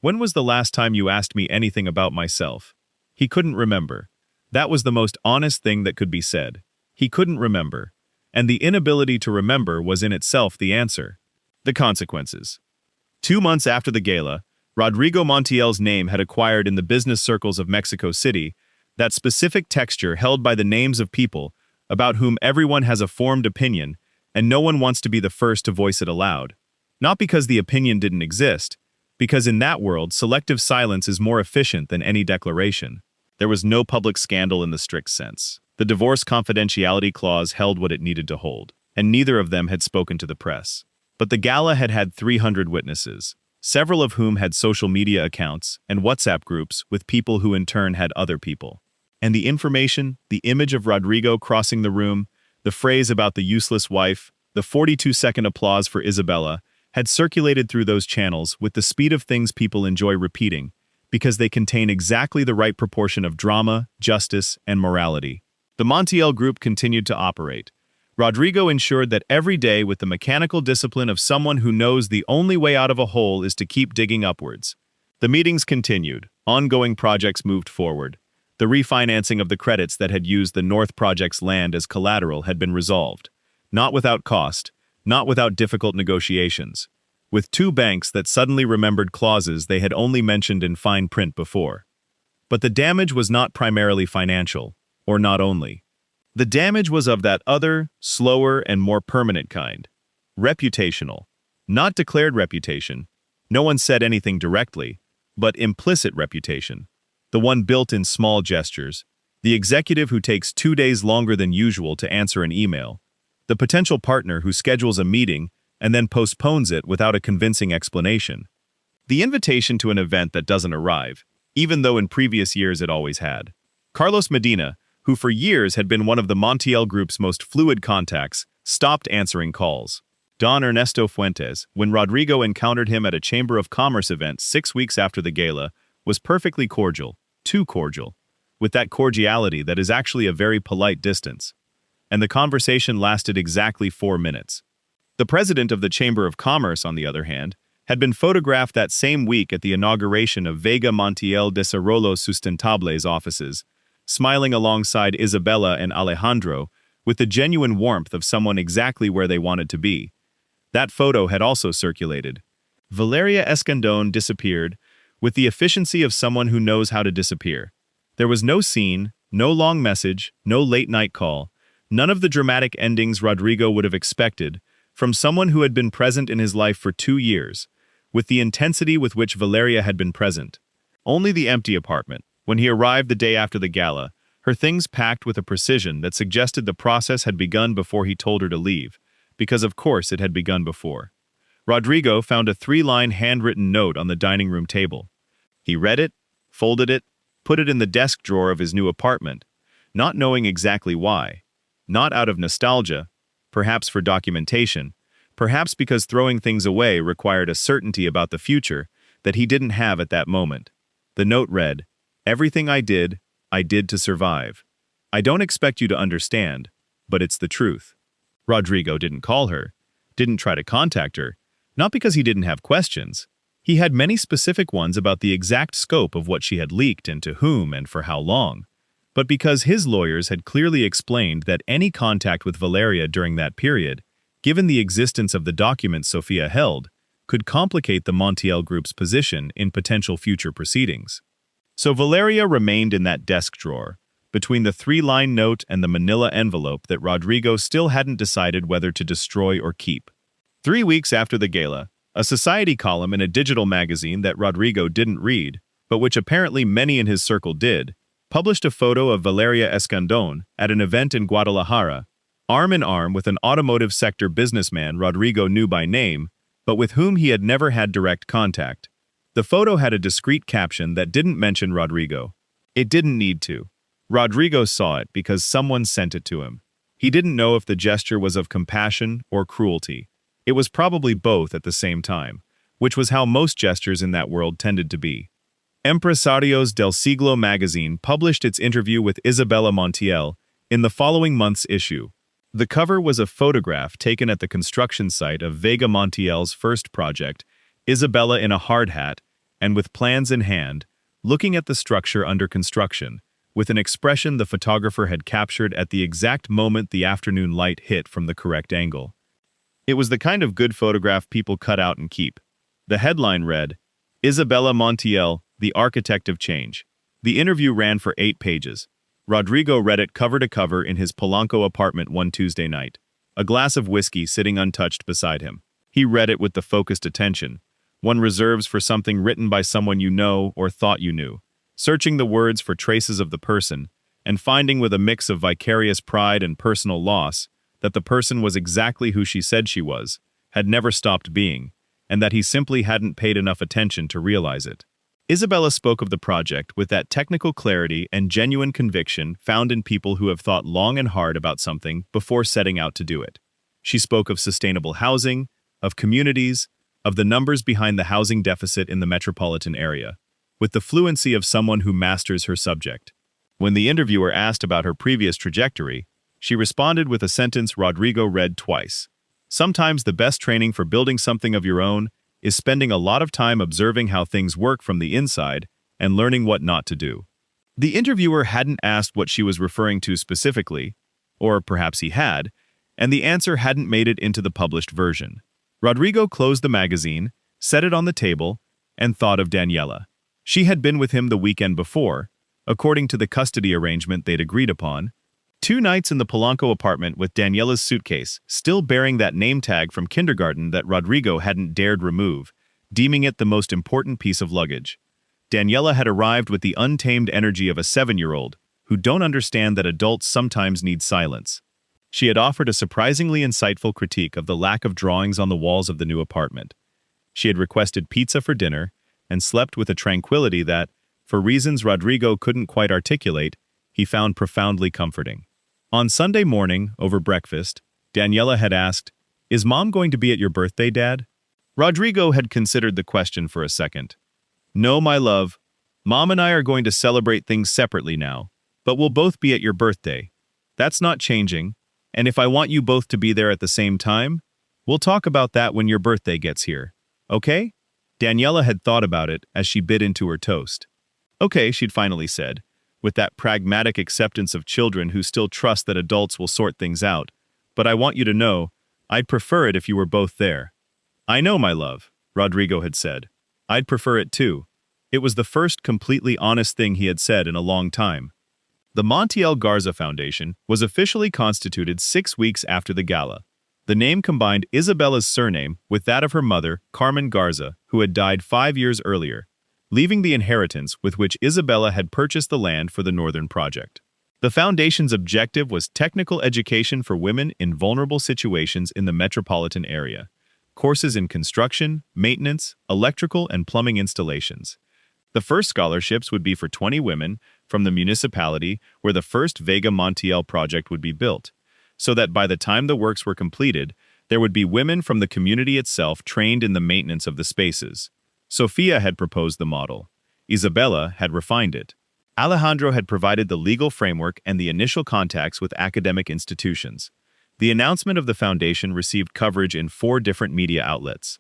"When was the last time you asked me anything about myself?" He couldn't remember. That was the most honest thing that could be said. He couldn't remember. And the inability to remember was in itself the answer. The consequences. 2 months after the gala, Rodrigo Montiel's name had acquired in the business circles of Mexico City that specific texture held by the names of people about whom everyone has a formed opinion and no one wants to be the first to voice it aloud. Not because the opinion didn't exist, because in that world, selective silence is more efficient than any declaration. There was no public scandal in the strict sense. The divorce confidentiality clause held what it needed to hold, and neither of them had spoken to the press. But the gala had had 300 witnesses, several of whom had social media accounts and WhatsApp groups with people who in turn had other people. And the information, the image of Rodrigo crossing the room, the phrase about the useless wife, the 42-second applause for Isabela, had circulated through those channels with the speed of things people enjoy repeating, because they contain exactly the right proportion of drama, justice, and morality. The Montiel group continued to operate. Rodrigo ensured that every day with the mechanical discipline of someone who knows the only way out of a hole is to keep digging upwards. The meetings continued. Ongoing projects moved forward. The refinancing of the credits that had used the North Project's land as collateral had been resolved. Not without cost, not without difficult negotiations, with 2 banks that suddenly remembered clauses they had only mentioned in fine print before. But the damage was not primarily financial, or not only. The damage was of that other, slower, and more permanent kind. Reputational. Not declared reputation. No one said anything directly, but implicit reputation. The one built in small gestures. The executive who takes 2 days longer than usual to answer an email. The potential partner who schedules a meeting and then postpones it without a convincing explanation. The invitation to an event that doesn't arrive, even though in previous years it always had. Carlos Medina, who for years had been one of the Montiel Group's most fluid contacts, stopped answering calls. Don Ernesto Fuentes, when Rodrigo encountered him at a Chamber of Commerce event 6 weeks after the gala, was perfectly cordial, too cordial, with that cordiality that is actually a very polite distance. And the conversation lasted exactly 4 minutes. The president of the Chamber of Commerce, on the other hand, had been photographed that same week at the inauguration of Vega Montiel Desarrollo Sustentable's offices, smiling alongside Isabela and Alejandro with the genuine warmth of someone exactly where they wanted to be. That photo had also circulated. Valeria Escandón disappeared, with the efficiency of someone who knows how to disappear. There was no scene, no long message, no late-night call, none of the dramatic endings Rodrigo would have expected from someone who had been present in his life for 2 years, with the intensity with which Valeria had been present. Only the empty apartment. When he arrived the day after the gala, her things packed with a precision that suggested the process had begun before he told her to leave, because of course it had begun before. Rodrigo found a 3-line handwritten note on the dining room table. He read it, folded it, put it in the desk drawer of his new apartment, not knowing exactly why. Not out of nostalgia, perhaps for documentation, perhaps because throwing things away required a certainty about the future that he didn't have at that moment. The note read, "Everything I did to survive. I don't expect you to understand, but it's the truth." Rodrigo didn't call her, didn't try to contact her, not because he didn't have questions. He had many specific ones about the exact scope of what she had leaked and to whom and for how long, but because his lawyers had clearly explained that any contact with Valeria during that period, given the existence of the documents Sophia held, could complicate the Montiel group's position in potential future proceedings. So Valeria remained in that desk drawer, between the 3-line note and the manila envelope that Rodrigo still hadn't decided whether to destroy or keep. 3 weeks after the gala, a society column in a digital magazine that Rodrigo didn't read, but which apparently many in his circle did, published a photo of Valeria Escandón at an event in Guadalajara, arm in arm with an automotive sector businessman Rodrigo knew by name, but with whom he had never had direct contact. The photo had a discreet caption that didn't mention Rodrigo. It didn't need to. Rodrigo saw it because someone sent it to him. He didn't know if the gesture was of compassion or cruelty. It was probably both at the same time, which was how most gestures in that world tended to be. Empresarios del Siglo magazine published its interview with Isabela Montiel in the following month's issue. The cover was a photograph taken at the construction site of Vega Montiel's first project, Isabela in a hard hat, and with plans in hand, looking at the structure under construction, with an expression the photographer had captured at the exact moment the afternoon light hit from the correct angle. It was the kind of good photograph people cut out and keep. The headline read, "Isabela Montiel, the Architect of Change." The interview ran for 8 pages. Rodrigo read it cover to cover in his Polanco apartment one Tuesday night, a glass of whiskey sitting untouched beside him. He read it with the focused attention one reserves for something written by someone you know or thought you knew, searching the words for traces of the person, and finding with a mix of vicarious pride and personal loss that the person was exactly who she said she was, had never stopped being, and that he simply hadn't paid enough attention to realize it. Isabela spoke of the project with that technical clarity and genuine conviction found in people who have thought long and hard about something before setting out to do it. She spoke of sustainable housing, of communities, of the numbers behind the housing deficit in the metropolitan area, with the fluency of someone who masters her subject. When the interviewer asked about her previous trajectory, she responded with a sentence Rodrigo read twice. "Sometimes the best training for building something of your own is spending a lot of time observing how things work from the inside and learning what not to do." The interviewer hadn't asked what she was referring to specifically, or perhaps he had, and the answer hadn't made it into the published version. Rodrigo closed the magazine, set it on the table, and thought of Daniela. She had been with him the weekend before, according to the custody arrangement they'd agreed upon. 2 nights in the Polanco apartment with Daniela's suitcase, still bearing that name tag from kindergarten that Rodrigo hadn't dared remove, deeming it the most important piece of luggage. Daniela had arrived with the untamed energy of a 7-year-old, who don't understand that adults sometimes need silence. She had offered a surprisingly insightful critique of the lack of drawings on the walls of the new apartment. She had requested pizza for dinner, and slept with a tranquility that, for reasons Rodrigo couldn't quite articulate, he found profoundly comforting. On Sunday morning, over breakfast, Daniela had asked, "Is Mom going to be at your birthday, Dad?" Rodrigo had considered the question for a second. "No, my love. Mom and I are going to celebrate things separately now, but we'll both be at your birthday. That's not changing, and if I want you both to be there at the same time, we'll talk about that when your birthday gets here. Okay?" Daniela had thought about it as she bit into her toast. "Okay," she'd finally said, with that pragmatic acceptance of children who still trust that adults will sort things out. "But I want you to know, I'd prefer it if you were both there." "I know, my love," Rodrigo had said. "I'd prefer it too." It was the first completely honest thing he had said in a long time. The Montiel Garza Foundation was officially constituted 6 weeks after the gala. The name combined Isabella's surname with that of her mother, Carmen Garza, who had died 5 years earlier, leaving the inheritance with which Isabela had purchased the land for the Northern Project. The foundation's objective was technical education for women in vulnerable situations in the metropolitan area, courses in construction, maintenance, electrical, and plumbing installations. The first scholarships would be for 20 women from the municipality where the first Vega Montiel project would be built, so that by the time the works were completed, there would be women from the community itself trained in the maintenance of the spaces. Sofia had proposed the model. Isabela had refined it. Alejandro had provided the legal framework and the initial contacts with academic institutions. The announcement of the foundation received coverage in 4 different media outlets.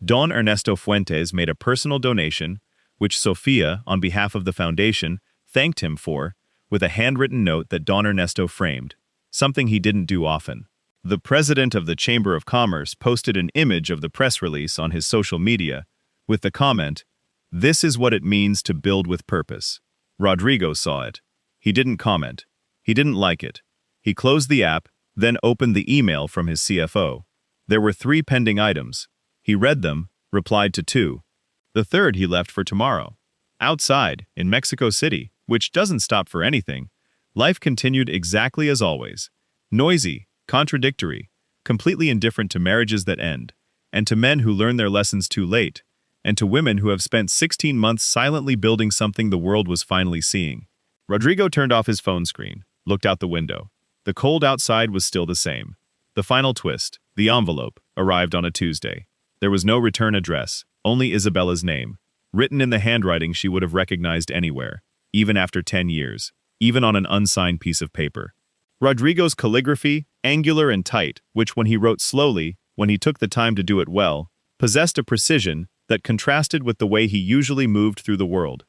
Don Ernesto Fuentes made a personal donation, which Sofia, on behalf of the foundation, thanked him for, with a handwritten note that Don Ernesto framed, something he didn't do often. The president of the Chamber of Commerce posted an image of the press release on his social media, with the comment, "This is what it means to build with purpose." Rodrigo saw it. He didn't comment. He didn't like it. He closed the app, then opened the email from his CFO. There were 3 pending items. He read them, replied to 2. The third he left for tomorrow. Outside, in Mexico City, which doesn't stop for anything, life continued exactly as always. Noisy, contradictory, completely indifferent to marriages that end, and to men who learn their lessons too late, and to women who have spent 16 months silently building something the world was finally seeing. Rodrigo turned off his phone screen, looked out the window. The cold outside was still the same. The final twist, the envelope, arrived on a Tuesday. There was no return address, only Isabela's name, written in the handwriting she would have recognized anywhere, even after 10 years, even on an unsigned piece of paper. Rodrigo's calligraphy, angular and tight, which when he wrote slowly, when he took the time to do it well, possessed a precision that contrasted with the way he usually moved through the world.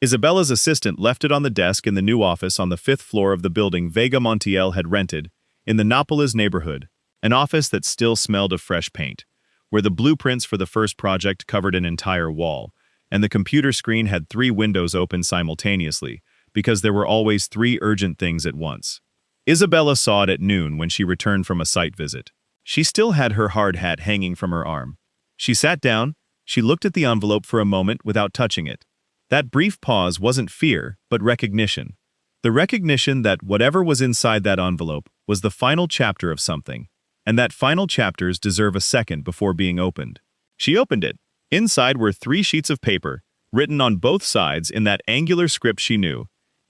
Isabela's assistant left it on the desk in the new office on the 5th floor of the building Vega Montiel had rented, in the Nápoles neighborhood, an office that still smelled of fresh paint, where the blueprints for the first project covered an entire wall, and the computer screen had 3 windows open simultaneously, because there were always 3 urgent things at once. Isabela saw it at noon when she returned from a site visit. She still had her hard hat hanging from her arm. She sat down. She looked at the envelope for a moment without touching it. That brief pause wasn't fear, but recognition. The recognition that whatever was inside that envelope was the final chapter of something, and that final chapters deserve a second before being opened. She opened it. Inside were 3 sheets of paper, written on both sides in that angular script she knew.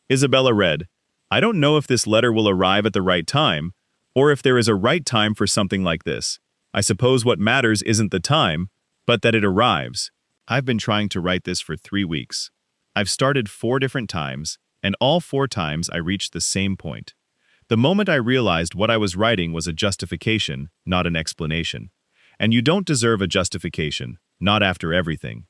Isabela read, "I don't know if this letter will arrive at the right time, or if there is a right time for something like this. I suppose what matters isn't the time, but that it arrives. I've been trying to write this for 3 weeks. I've started 4 different times, and all 4 times I reached the same point. The moment I realized what I was writing was a justification, not an explanation. And you don't deserve a justification, not after everything.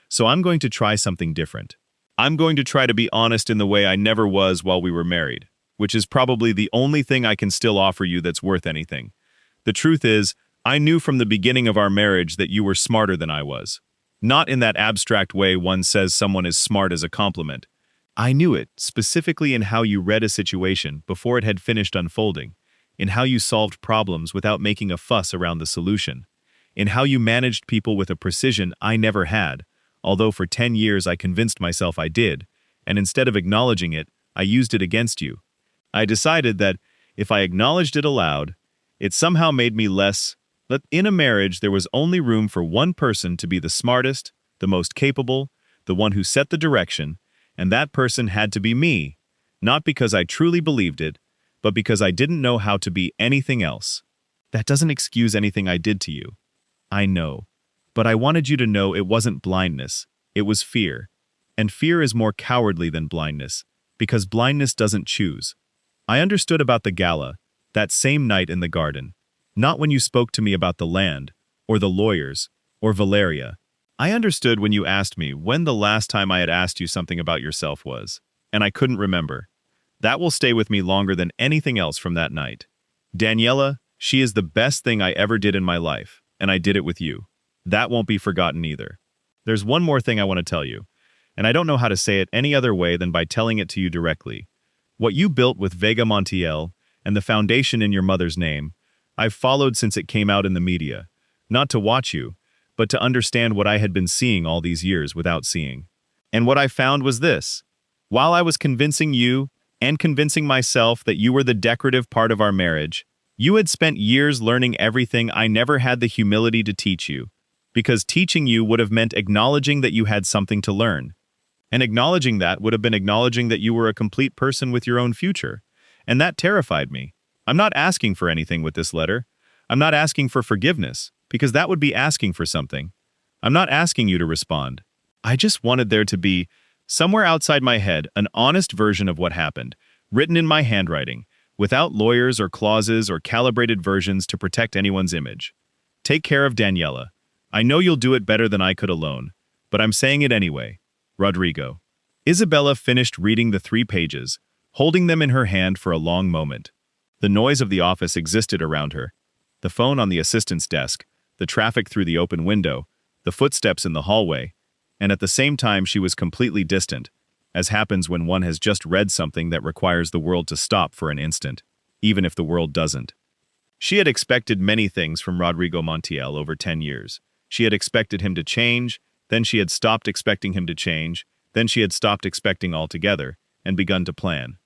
So I'm going to try something different. I'm going to try to be honest in the way I never was while we were married, which is probably the only thing I can still offer you that's worth anything. The truth is, I knew from the beginning of our marriage that you were smarter than I was. Not in that abstract way one says someone is smart as a compliment. I knew it, specifically in how you read a situation before it had finished unfolding, in how you solved problems without making a fuss around the solution, in how you managed people with a precision I never had, although for 10 years I convinced myself I did, and instead of acknowledging it, I used it against you. I decided that, if I acknowledged it aloud, it somehow made me less. That in a marriage there was only room for one person to be the smartest, the most capable, the one who set the direction, and that person had to be me, not because I truly believed it, but because I didn't know how to be anything else. That doesn't excuse anything I did to you. I know. But I wanted you to know it wasn't blindness, it was fear. And fear is more cowardly than blindness, because blindness doesn't choose. I understood about the gala, that same night in the garden. Not when you spoke to me about the land, or the lawyers, or Valeria. I understood when you asked me when the last time I had asked you something about yourself was, and I couldn't remember. That will stay with me longer than anything else from that night. Daniela, she is the best thing I ever did in my life, and I did it with you. That won't be forgotten either. There's one more thing I want to tell you. and I don't know how to say it any other way than by telling it to you directly. What you built with Vega Montiel and the foundation in your mother's name, I've followed since it came out in the media, not to watch you, but to understand what I had been seeing all these years without seeing. And what I found was this. While I was convincing you and convincing myself that you were the decorative part of our marriage, you had spent years learning everything I never had the humility to teach you, because teaching you would have meant acknowledging that you had something to learn. And acknowledging that would have been acknowledging that you were a complete person with your own future. And that terrified me. I'm not asking for anything with this letter. I'm not asking for forgiveness, because that would be asking for something. I'm not asking you to respond. I just wanted there to be, somewhere outside my head, an honest version of what happened, written in my handwriting, without lawyers or clauses or calibrated versions to protect anyone's image. Take care of Daniela. I know you'll do it better than I could alone, but I'm saying it anyway. Rodrigo. Isabela finished reading the 3 pages, holding them in her hand for a long moment. The noise of the office existed around her. The phone on the assistant's desk, the traffic through the open window, the footsteps in the hallway, and at the same time she was completely distant, as happens when one has just read something that requires the world to stop for an instant, even if the world doesn't. She had expected many things from Rodrigo Montiel over 10 years. She had expected him to change, then she had stopped expecting him to change, then she had stopped expecting altogether, and begun to plan.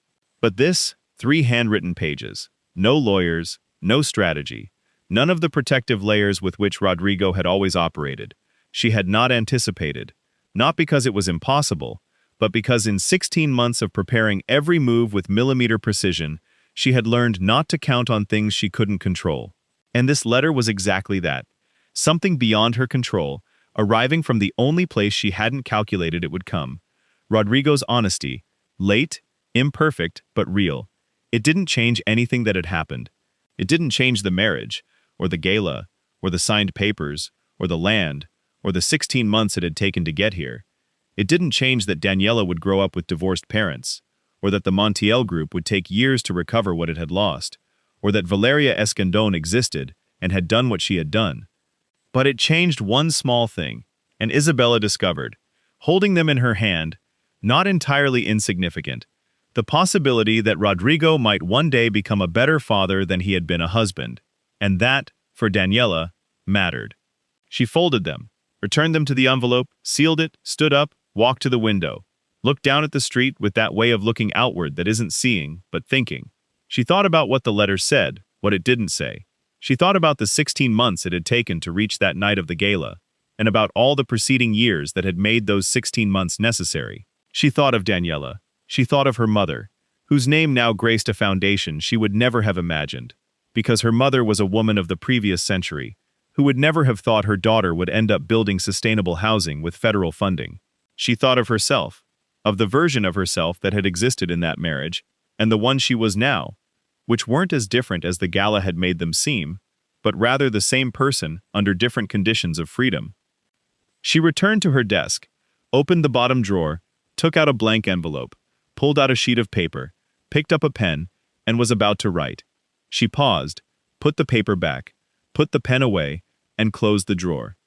But this, 3 handwritten pages, no lawyers, no strategy, none of the protective layers with which Rodrigo had always operated, she had not anticipated, not because it was impossible, but because in 16 months of preparing every move with millimeter precision, she had learned not to count on things she couldn't control. And this letter was exactly that. Something beyond her control, arriving from the only place she hadn't calculated it would come. Rodrigo's honesty, late, imperfect, but real. It didn't change anything that had happened. It didn't change the marriage, or the gala, or the signed papers, or the land, or the 16 months it had taken to get here. It didn't change that Daniela would grow up with divorced parents, or that the Montiel group would take years to recover what it had lost, or that Valeria Escandón existed and had done what she had done. But it changed one small thing, and Isabela discovered, holding them in her hand, not entirely insignificant, the possibility that Rodrigo might one day become a better father than he had been a husband, and that, for Daniela, mattered. She folded them, returned them to the envelope, sealed it, stood up, walked to the window, looked down at the street with that way of looking outward that isn't seeing, but thinking. She thought about what the letter said, what it didn't say. She thought about the 16 months it had taken to reach that night of the gala, and about all the preceding years that had made those 16 months necessary. She thought of Daniela. She thought of her mother, whose name now graced a foundation she would never have imagined, because her mother was a woman of the previous century, who would never have thought her daughter would end up building sustainable housing with federal funding. She thought of herself, of the version of herself that had existed in that marriage, and the one she was now, which weren't as different as the gala had made them seem, but rather the same person under different conditions of freedom. She returned to her desk, opened the bottom drawer, took out a blank envelope, pulled out a sheet of paper, picked up a pen, and was about to write. She paused, put the paper back, put the pen away, and closed the drawer.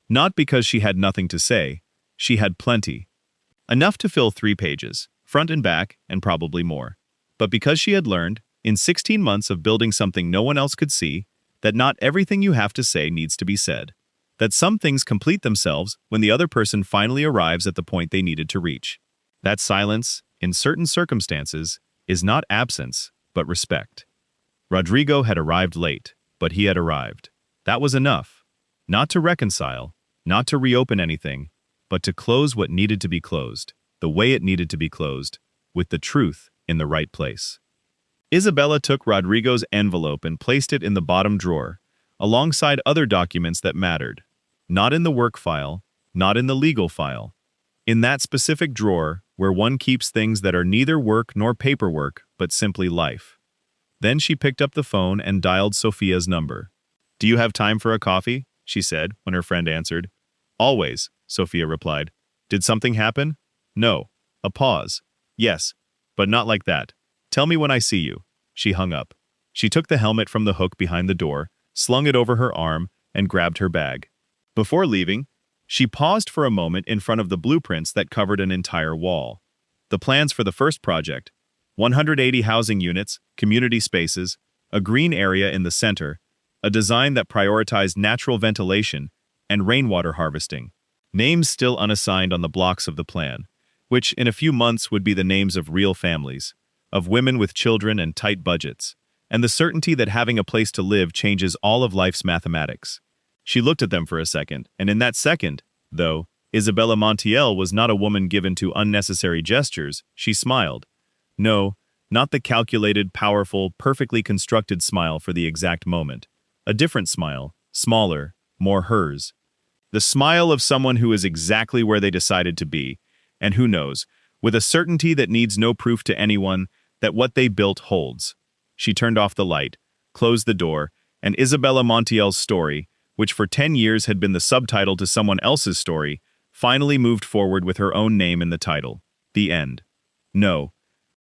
Not because she had nothing to say, she had plenty. Enough to fill 3 pages, front and back, and probably more. But because she had learned, in 16 months of building something no one else could see, that not everything you have to say needs to be said. That some things complete themselves when the other person finally arrives at the point they needed to reach. That silence, in certain circumstances, is not absence, but respect. Rodrigo had arrived late, but he had arrived. That was enough. Not to reconcile, not to reopen anything, but to close what needed to be closed, the way it needed to be closed, with the truth in the right place. Isabela took Rodrigo's envelope and placed it in the bottom drawer, alongside other documents that mattered. Not in the work file, not in the legal file. In that specific drawer where one keeps things that are neither work nor paperwork, but simply life. Then she picked up the phone and dialed Sophia's number. "Do you have time for a coffee?" she said when her friend answered. "Always," Sophia replied. "Did something happen?" "No." A pause. "Yes, but not like that. Tell me when I see you." She hung up. She took the helmet from the hook behind the door, slung it over her arm, and grabbed her bag. Before leaving, She paused for a moment in front of the blueprints that covered an entire wall. The plans for the first project: 180 housing units, community spaces, a green area in the center, a design that prioritized natural ventilation and rainwater harvesting. Names still unassigned on the blocks of the plan, which in a few months would be the names of real families, of women with children and tight budgets, and the certainty that having a place to live changes all of life's mathematics. She looked at them for a second, and in that second, though, Isabela Montiel was not a woman given to unnecessary gestures, she smiled. No, not the calculated, powerful, perfectly constructed smile for the exact moment. A different smile, smaller, more hers. The smile of someone who is exactly where they decided to be, and who knows, with a certainty that needs no proof to anyone, that what they built holds. She turned off the light, closed the door, and Isabela Montiel's story, which for 10 years had been the subtitle to someone else's story, finally moved forward with her own name in the title. The end. No,